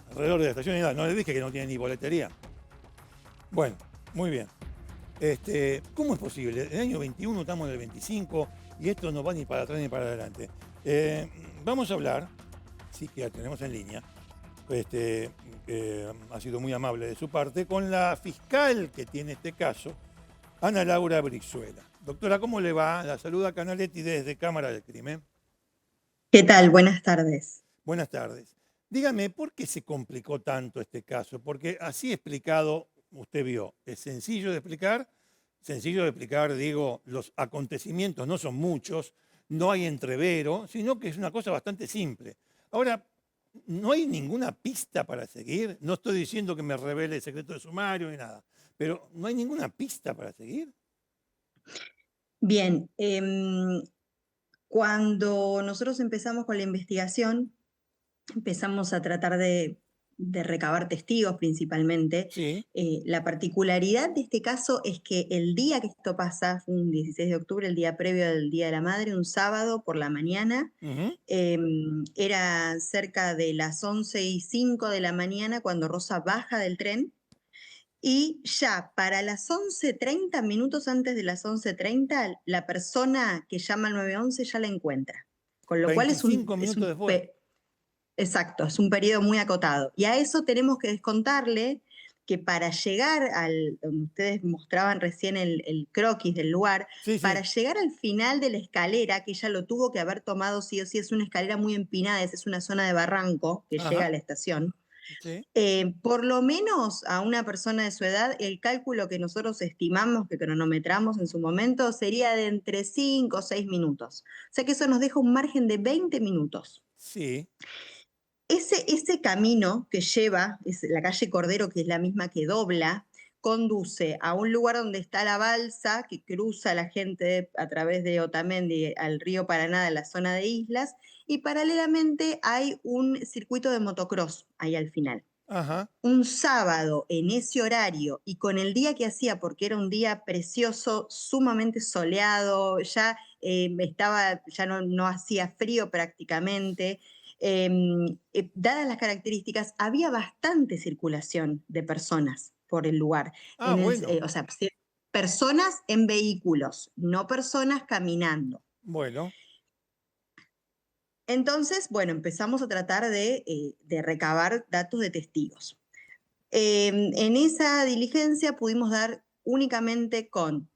Alrededor de la estación no hay nada. No le dije que no tiene ni boletería. Bueno, muy bien. ¿Cómo es posible? En el año 21 estamos en el 25 y esto no va ni para atrás ni para adelante. Vamos a hablar, sí que la tenemos en línea, ha sido muy amable de su parte, con la fiscal que tiene este caso, Ana Laura Brizuela. Doctora, ¿cómo le va? La saluda Canaletti desde Cámara del Crimen. ¿Qué tal? Buenas tardes. Buenas tardes. Dígame, ¿por qué se complicó tanto este caso? Porque así explicado, usted vio, es sencillo de explicar, digo, los acontecimientos no son muchos, no hay entrevero, sino que es una cosa bastante simple. Ahora, no hay ninguna pista para seguir, no estoy diciendo que me revele el secreto de sumario ni nada, pero no hay ninguna pista para seguir. Bien, cuando nosotros empezamos con la investigación, empezamos a tratar de recabar testigos principalmente. Sí. La particularidad de este caso es que el día que esto pasa, fue un 16 de octubre, el día previo al Día de la Madre, un sábado por la mañana, era cerca de las 11:05 de la mañana cuando Rosa baja del tren. Y ya para las 11:30, minutos antes de las 11:30, la persona que llama al 911 ya la encuentra. Con lo cual 25 minutos después. Exacto, es un periodo muy acotado. Y a eso tenemos que descontarle que para llegar donde ustedes mostraban recién el croquis del lugar, Sí, sí. para llegar al final de la escalera, que ella lo tuvo que haber tomado sí o sí, es una escalera muy empinada, es una zona de barranco que llega a la estación. Sí. Por lo menos a una persona de su edad, el cálculo que nosotros estimamos, que cronometramos en su momento, sería de entre 5 o 6 minutos. O sea que eso nos deja un margen de 20 minutos. Sí. Ese camino que lleva, es la calle Cordero, que es la misma que dobla, conduce a un lugar donde está la balsa que cruza la gente a través de Otamendi al río Paraná, en la zona de islas, y paralelamente hay un circuito de motocross ahí al final. Ajá. Un sábado en ese horario y con el día que hacía, porque era un día precioso, sumamente soleado, ya ya no hacía frío prácticamente. Dadas las características, había bastante circulación de personas por el lugar. Bueno. O sea, personas en vehículos, no personas caminando. Bueno. Entonces, bueno, empezamos a tratar de recabar datos de testigos. En esa diligencia pudimos dar únicamente con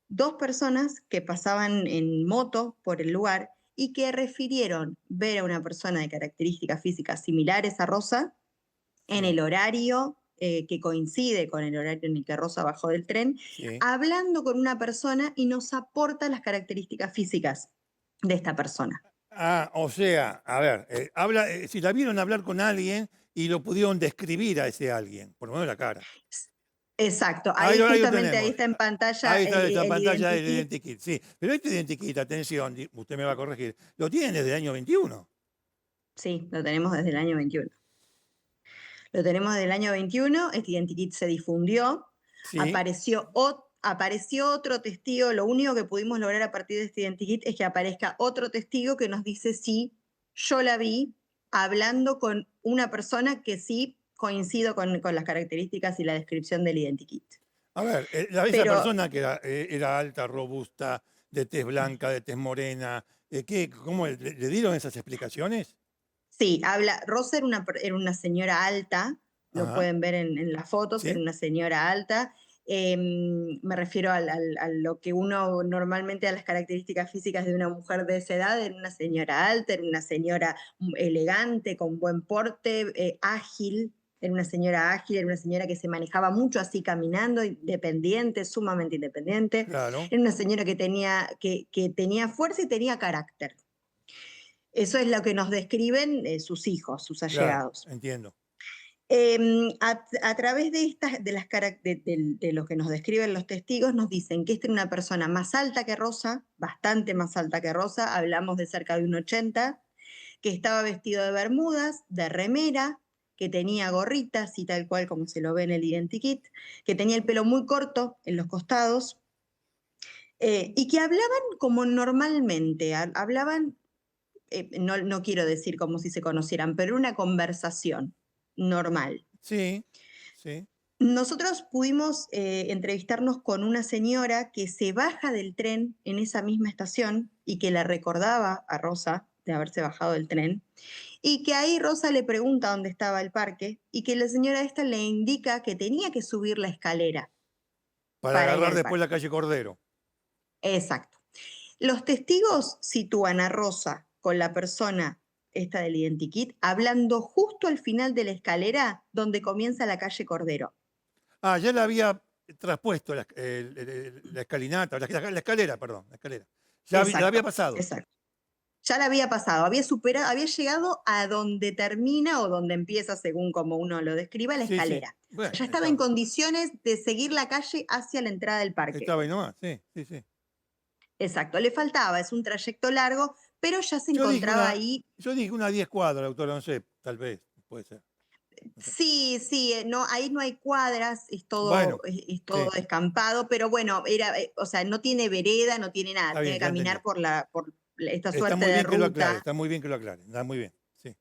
2 personas que pasaban en moto por el lugar y que refirieron ver a una persona de características físicas similares a Rosa en el horario que coincide con el horario en el que Rosa bajó del tren, hablando con una persona y nos aporta las características físicas de esta persona. O sea, a ver, si la vieron hablar con alguien y lo pudieron describir a ese alguien, por lo menos la cara. Exacto, ahí justamente ahí está en pantalla. Ahí está en pantalla el identikit. identikit, sí. Pero este identikit, atención, usted me va a corregir, lo tienen desde el año 21. Sí, lo tenemos desde el año 21. Lo tenemos desde el año 21, este identikit se difundió, Sí. apareció otro testigo, lo único que pudimos lograr a partir de este identikit es que aparezca otro testigo que nos dice sí, yo la vi hablando con una persona que sí coincido con las características y la descripción del identikit. A ver, esa persona que era alta, robusta, de tez blanca, de tez morena, ¿cómo le dieron esas explicaciones? Sí, Rosa era una señora alta, lo pueden ver en las fotos, ¿Sí? Era una señora alta. Me refiero a lo que uno normalmente a las características físicas de una mujer de esa edad, era una señora alta, era una señora elegante, con buen porte, ágil, era una señora que se manejaba mucho así caminando, independiente, sumamente independiente. Claro. Era una señora que tenía fuerza y tenía carácter. Eso es lo que nos describen sus hijos, sus allegados. Claro, entiendo. A través de lo que nos describen los testigos, nos dicen que esta era una persona más alta que Rosa, bastante más alta que Rosa, hablamos de cerca de 1,80, que estaba vestido de bermudas, de remera, que tenía gorrita, así tal cual como se lo ve en el identikit, que tenía el pelo muy corto en los costados, y que hablaban como normalmente, hablaban no quiero decir como si se conocieran, pero una conversación normal. Sí, sí. Nosotros pudimos entrevistarnos con una señora que se baja del tren en esa misma estación y que la recordaba a Rosa de haberse bajado del tren, y que ahí Rosa le pregunta dónde estaba el parque y que la señora esta le indica que tenía que subir la escalera Para para ir agarrar al después la parque. calle Cordero. Exacto. Los testigos sitúan a Rosa con la persona esta del identikit hablando justo al final de la escalera donde comienza la calle Cordero. Ah, ya le había traspuesto la escalinata, la escalera, perdón, la escalera. Ya la había Exacto, pasado. exacto. Ya la había pasado, había superado, había llegado a donde termina o donde empieza, según como uno lo describa, la Sí, sí. escalera. O sea, Bueno, ya estaba en condiciones de seguir la calle hacia la entrada del parque. estaba ahí nomás, sí, sí, sí. Exacto, le faltaba, es un trayecto largo, pero ya se Yo dije encontraba ahí. yo dije unas 10 cuadras, doctora, no sé, tal vez, puede ser. No sé. Sí, sí, no, ahí no hay cuadras, Bueno, es sí, todo descampado, pero bueno, o sea, no tiene vereda, no tiene nada, está bien, tiene que ya entendí. caminar por esta Está suerte muy de bien que lo aclare, ruta. está muy bien que lo aclare, está muy bien, sí.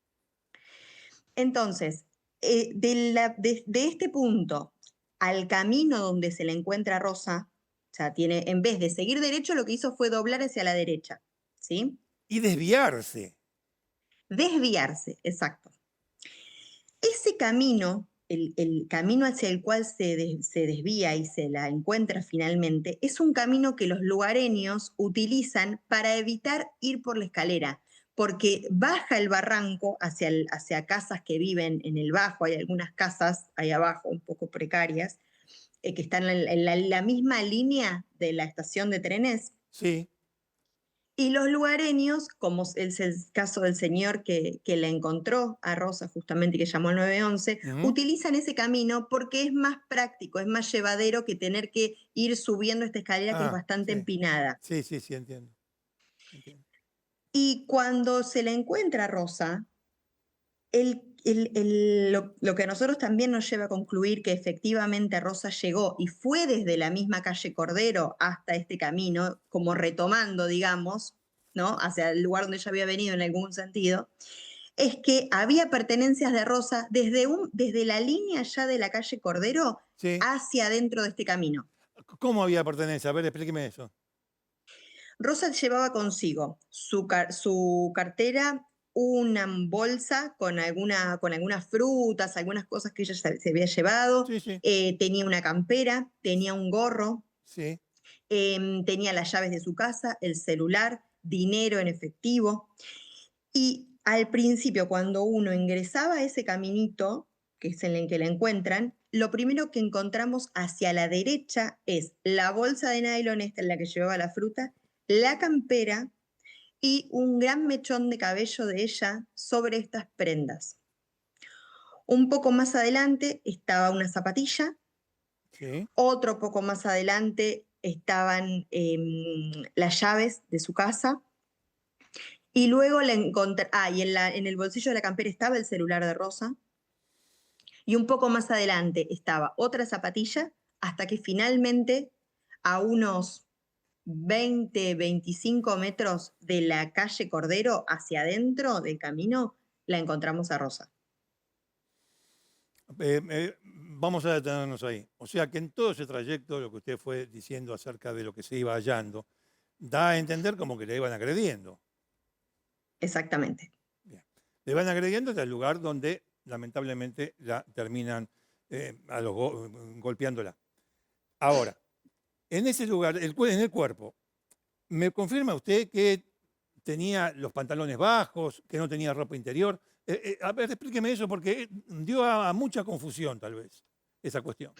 Entonces, de este punto al camino donde se le encuentra a Rosa, o sea, en vez de seguir derecho, lo que hizo fue doblar hacia la derecha, ¿sí? Y desviarse. Desviarse, exacto. Ese camino, el camino hacia el cual se desvía y se la encuentra finalmente, es un camino que los lugareños utilizan para evitar ir por la escalera, porque baja el barranco hacia casas que viven en el bajo, hay algunas casas ahí abajo un poco precarias, que están en la misma línea de la estación de trenes. Sí. Y los lugareños, como es el caso del señor que la encontró a Rosa justamente, que llamó al 911, utilizan ese camino porque es más práctico, es más llevadero que tener que ir subiendo esta escalera que es bastante Sí. empinada. Sí, sí, sí, entiendo. Entiendo. Y cuando se la encuentra a Rosa, lo que a nosotros también nos lleva a concluir que efectivamente Rosa llegó y fue desde la misma calle Cordero hasta este camino, como retomando, digamos, ¿no? Hacia el lugar donde ella había venido en algún sentido, es que había pertenencias de Rosa desde la línea ya de la calle Cordero Sí. hacia adentro de este camino. ¿Cómo había pertenencia? A ver, explíqueme eso. Rosa llevaba consigo su cartera, una bolsa con algunas frutas, algunas cosas que ella se había llevado, Sí, sí. tenía una campera, tenía un gorro, Sí. tenía las llaves de su casa, el celular, dinero en efectivo. Y al principio, cuando uno ingresaba a ese caminito, que es en el que la encuentran, lo primero que encontramos hacia la derecha es la bolsa de nylon esta en la que llevaba la fruta, la campera y un gran mechón de cabello de ella sobre estas prendas. Un poco más adelante estaba una zapatilla, Sí. otro poco más adelante estaban las llaves de su casa, y luego la encontré, y en el bolsillo de la campera estaba el celular de Rosa, y un poco más adelante estaba otra zapatilla, hasta que finalmente a unos 20, 25 metros de la calle Cordero hacia adentro del camino, la encontramos a Rosa. Vamos a detenernos ahí. O sea que en todo ese trayecto, lo que usted fue diciendo acerca de lo que se iba hallando, da a entender como que le iban agrediendo. Exactamente. Bien. Le van agrediendo hasta el lugar donde lamentablemente la terminan golpeándola. Ahora, en ese lugar, en el cuerpo, ¿me confirma usted que tenía los pantalones bajos, que no tenía ropa interior? A ver, explíqueme eso porque dio a mucha confusión tal vez esa cuestión.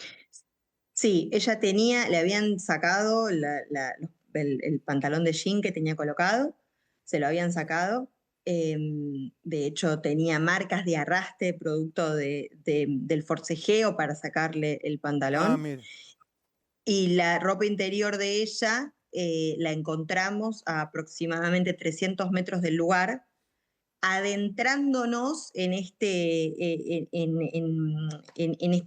Sí, le habían sacado el pantalón de jean que tenía colocado, se lo habían sacado. De hecho, tenía marcas de arrastre producto del forcejeo para sacarle el pantalón. Mire. Y la ropa interior de ella la encontramos a aproximadamente 300 metros del lugar, adentrándonos en este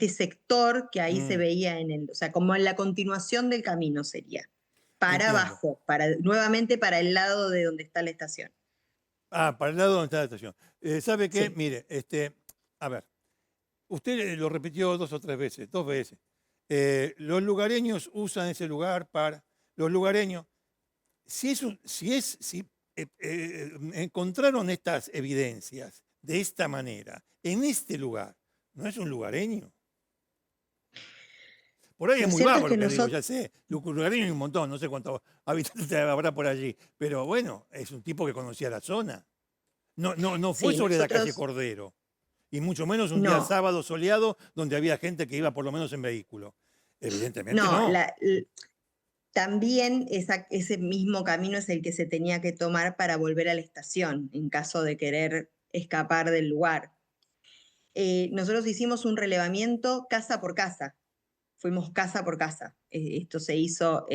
sector que ahí se veía o sea, como en la continuación del camino sería, para Entiendo. abajo, nuevamente para el lado de donde está la estación. Para el lado donde está la estación. ¿Sabe qué? Sí. Mire, a ver, usted lo repitió 2 o 3 veces, 2 veces. Los lugareños usan ese lugar para... Los lugareños, si encontraron estas evidencias de esta manera, en este lugar, ¿no es un lugareño? Por ahí Lo es muy cierto es vago que lo que digo, ya nosotros, sé. Lugareño hay un montón, no sé cuántos habitantes habrá por allí. Pero bueno, es un tipo que conocía la zona. No fue sí, sobre la calle nosotros Cordero. Y mucho menos un día no, sábado soleado donde había gente que iba por lo menos en vehículo. Evidentemente no, no. también ese mismo camino es el que se tenía que tomar para volver a la estación en caso de querer escapar del lugar. Nosotros hicimos un relevamiento casa por casa, fuimos casa por casa. Esto se hizo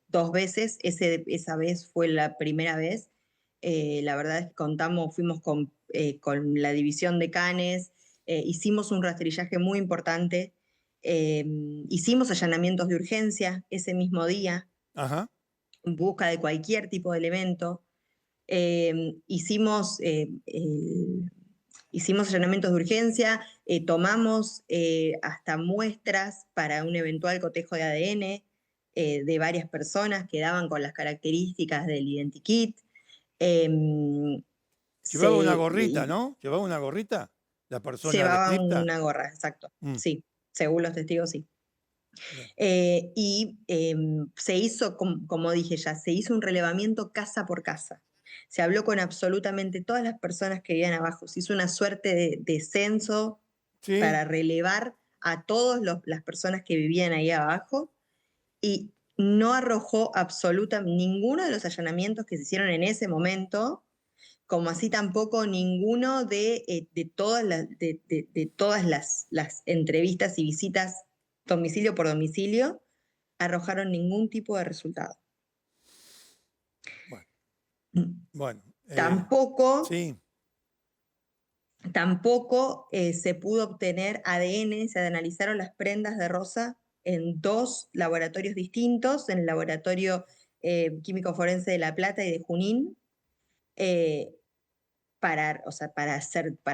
2 veces, esa vez fue la primera vez. La verdad es que fuimos con la división de canes, hicimos un rastrillaje muy importante, hicimos allanamientos de urgencia ese mismo día, Ajá. en busca de cualquier tipo de elemento. Hicimos allanamientos de urgencia, tomamos hasta muestras para un eventual cotejo de ADN de varias personas que daban con las características del identikit. Em, Llevaba una se, gorrita, y ¿no? Llevaba una gorrita la persona llevaban descripta. una gorra, exacto. Mm, Sí, según los testigos, sí. bien. Se hizo, como dije ya, se hizo un relevamiento casa por casa. Se habló con absolutamente todas las personas que vivían abajo. Se hizo una suerte de censo Sí, para relevar a todas las personas que vivían ahí abajo y no arrojó absolutamente ninguno de los allanamientos que se hicieron en ese momento, como así tampoco ninguno de todas las entrevistas y visitas domicilio por domicilio arrojaron ningún tipo de resultado. bueno, Mm. bueno. Tampoco, Sí, tampoco se pudo obtener ADN, se analizaron las prendas de Rosa en 2 laboratorios distintos, en el laboratorio químico forense de La Plata y de Junín, eh, para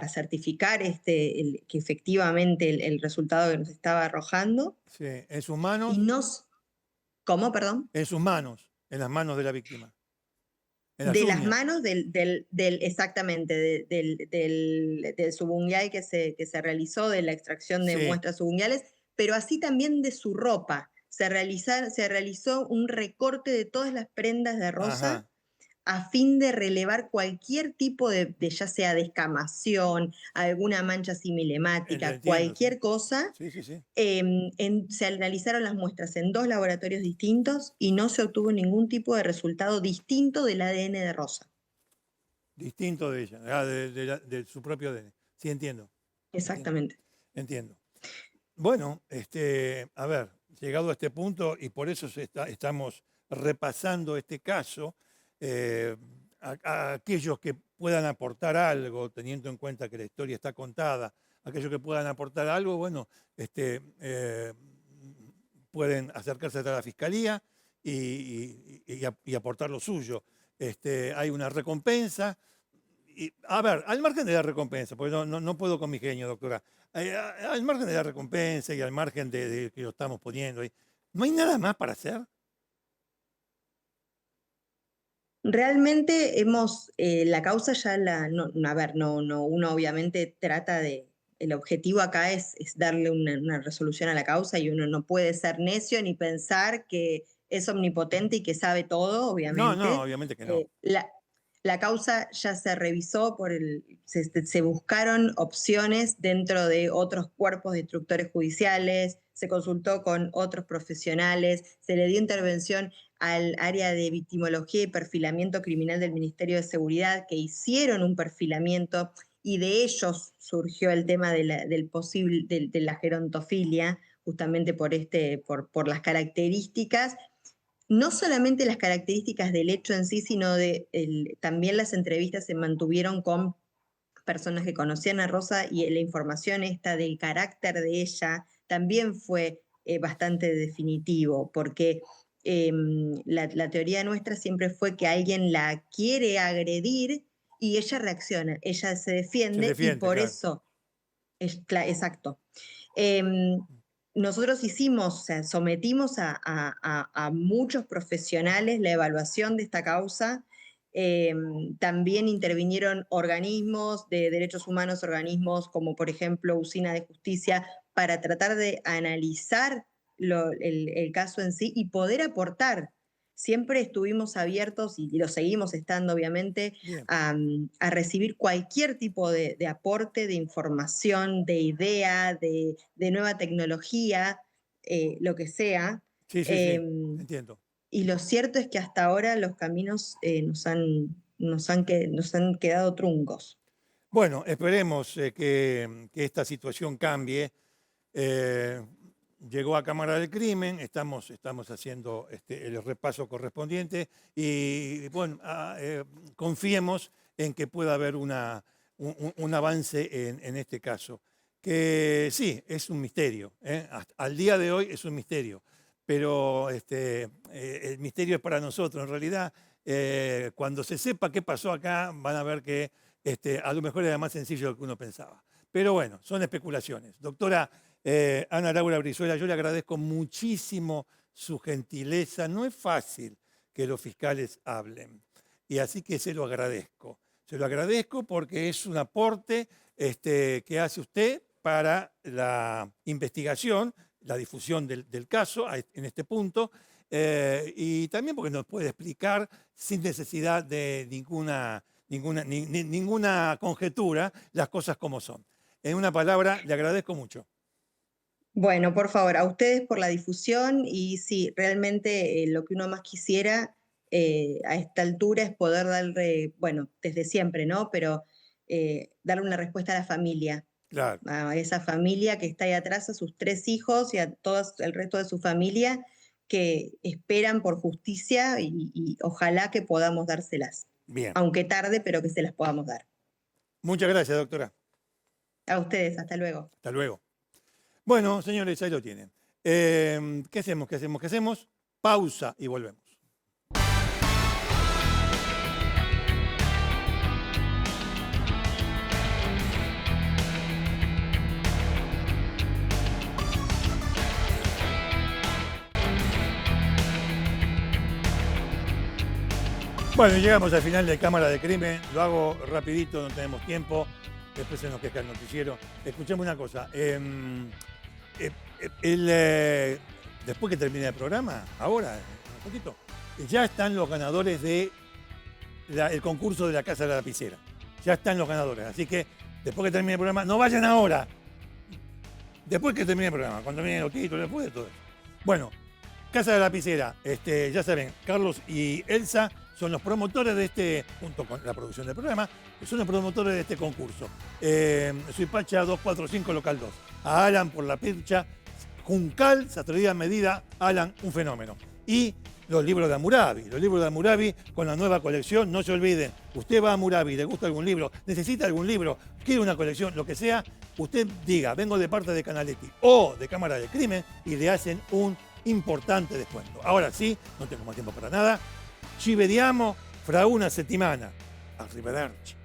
certificar que efectivamente el resultado que nos estaba arrojando. sí. En sus Y manos, nos, ¿Cómo, perdón? en sus manos, en las manos de la víctima. En las De las uñas. manos exactamente, del subunguial que se realizó, de la extracción de Sí, muestras subunguiales, pero así también de su ropa. Se realizó un recorte de todas las prendas de Rosa ajá. a fin de relevar cualquier tipo de ya sea descamación, alguna mancha Lo similemática, entiendo, sí. cualquier cosa. Sí, sí, sí. Se analizaron las muestras en 2 laboratorios distintos y no se obtuvo ningún tipo de resultado distinto del ADN de Rosa. Distinto de ella, de su propio ADN. Sí, entiendo. Entiendo. Exactamente. Entiendo. Bueno, a ver, llegado a este punto, y por eso estamos repasando este caso, a aquellos que puedan aportar algo, teniendo en cuenta que la historia está contada, aquellos que puedan aportar algo, bueno, pueden acercarse hasta la fiscalía y aportar lo suyo. Hay una recompensa. A ver, al margen de la recompensa, porque no puedo con mi genio, doctora, al margen de la recompensa y al margen de que lo estamos poniendo ahí, ¿no hay nada más para hacer? Realmente la causa ya a ver, uno obviamente el objetivo acá es darle una resolución a la causa y uno no puede ser necio ni pensar que es omnipotente y que sabe todo, No, obviamente. obviamente que no. La causa ya se revisó, se buscaron opciones dentro de otros cuerpos de instructores judiciales, se consultó con otros profesionales, se le dio intervención al área de victimología y perfilamiento criminal del Ministerio de Seguridad, que hicieron un perfilamiento y de ellos surgió el tema de la gerontofilia, justamente por las características, no solamente las características del hecho en sí, sino también las entrevistas se mantuvieron con personas que conocían a Rosa y la información esta del carácter de ella también fue bastante definitivo, porque la teoría nuestra siempre fue que alguien la quiere agredir y ella reacciona, ella se defiende y por claro. eso, exacto. Nosotros hicimos, o sea, sometimos a muchos profesionales la evaluación de esta causa. También intervinieron organismos de derechos humanos, organismos como por ejemplo Usina de Justicia, para tratar de analizar el caso en sí y poder aportar. Siempre estuvimos abiertos, y lo seguimos estando obviamente, a recibir cualquier tipo de aporte, de información, de idea, de nueva tecnología, lo que sea. Sí, entiendo. Y lo cierto es que hasta ahora los caminos nos han quedado truncos. Bueno, esperemos que esta situación cambie. Llegó a Cámara del Crimen, estamos haciendo el repaso correspondiente y bueno, confiemos en que pueda haber un avance en este caso. Que sí, es un misterio, al día de hoy es un misterio, pero el misterio es para nosotros. En realidad, cuando se sepa qué pasó acá, van a ver que a lo mejor era más sencillo de lo que uno pensaba. Pero bueno, son especulaciones. Doctora Ana Laura Brizuela, yo le agradezco muchísimo su gentileza. No es fácil que los fiscales hablen, y así que se lo agradezco. Se lo agradezco porque es un aporte que hace usted para la investigación, la difusión del caso en este punto, y también porque nos puede explicar sin necesidad de ninguna conjetura las cosas como son. En una palabra, le agradezco mucho. Bueno, por favor, a ustedes por la difusión, y sí, realmente lo que uno más quisiera a esta altura es poder darle, bueno, desde siempre, ¿no? Pero darle una respuesta a la familia. Claro. A esa familia que está ahí atrás, a sus 3 hijos y a todo el resto de su familia que esperan por justicia y ojalá que podamos dárselas. Bien. Aunque tarde, pero que se las podamos dar. Muchas gracias, doctora. A ustedes, hasta luego. Hasta luego. Bueno, señores, ahí lo tienen. ¿Qué hacemos? Pausa y volvemos. Bueno, llegamos al final de Cámara de Crimen. Lo hago rapidito, no tenemos tiempo. Después se nos queja el noticiero. Escuchemos una cosa. Después que termine el programa, ahora, un poquito, ya están los ganadores del concurso de la Casa de la Lapicera. Ya están los ganadores. Así que después que termine el programa, no vayan ahora. Después que termine el programa, cuando vienen los títulos, después de todo eso. Bueno, Casa de la Lapicera, ya saben, Carlos y Elsa son los promotores de junto con la producción del programa, son los promotores de este concurso. Suipacha 245, local 2. A Alan por la percha, Juncal, Sastrería Medida, Alan, un fenómeno. Y los libros de Hammurabi con la nueva colección. No se olviden, usted va a Hammurabi, le gusta algún libro, necesita algún libro, quiere una colección, lo que sea, usted diga, vengo de parte de Canaletti o de Cámara de Crimen, y le hacen un importante descuento. Ahora sí, no tengo más tiempo para nada. Ci vediamo fra una settimana. Arrivederci.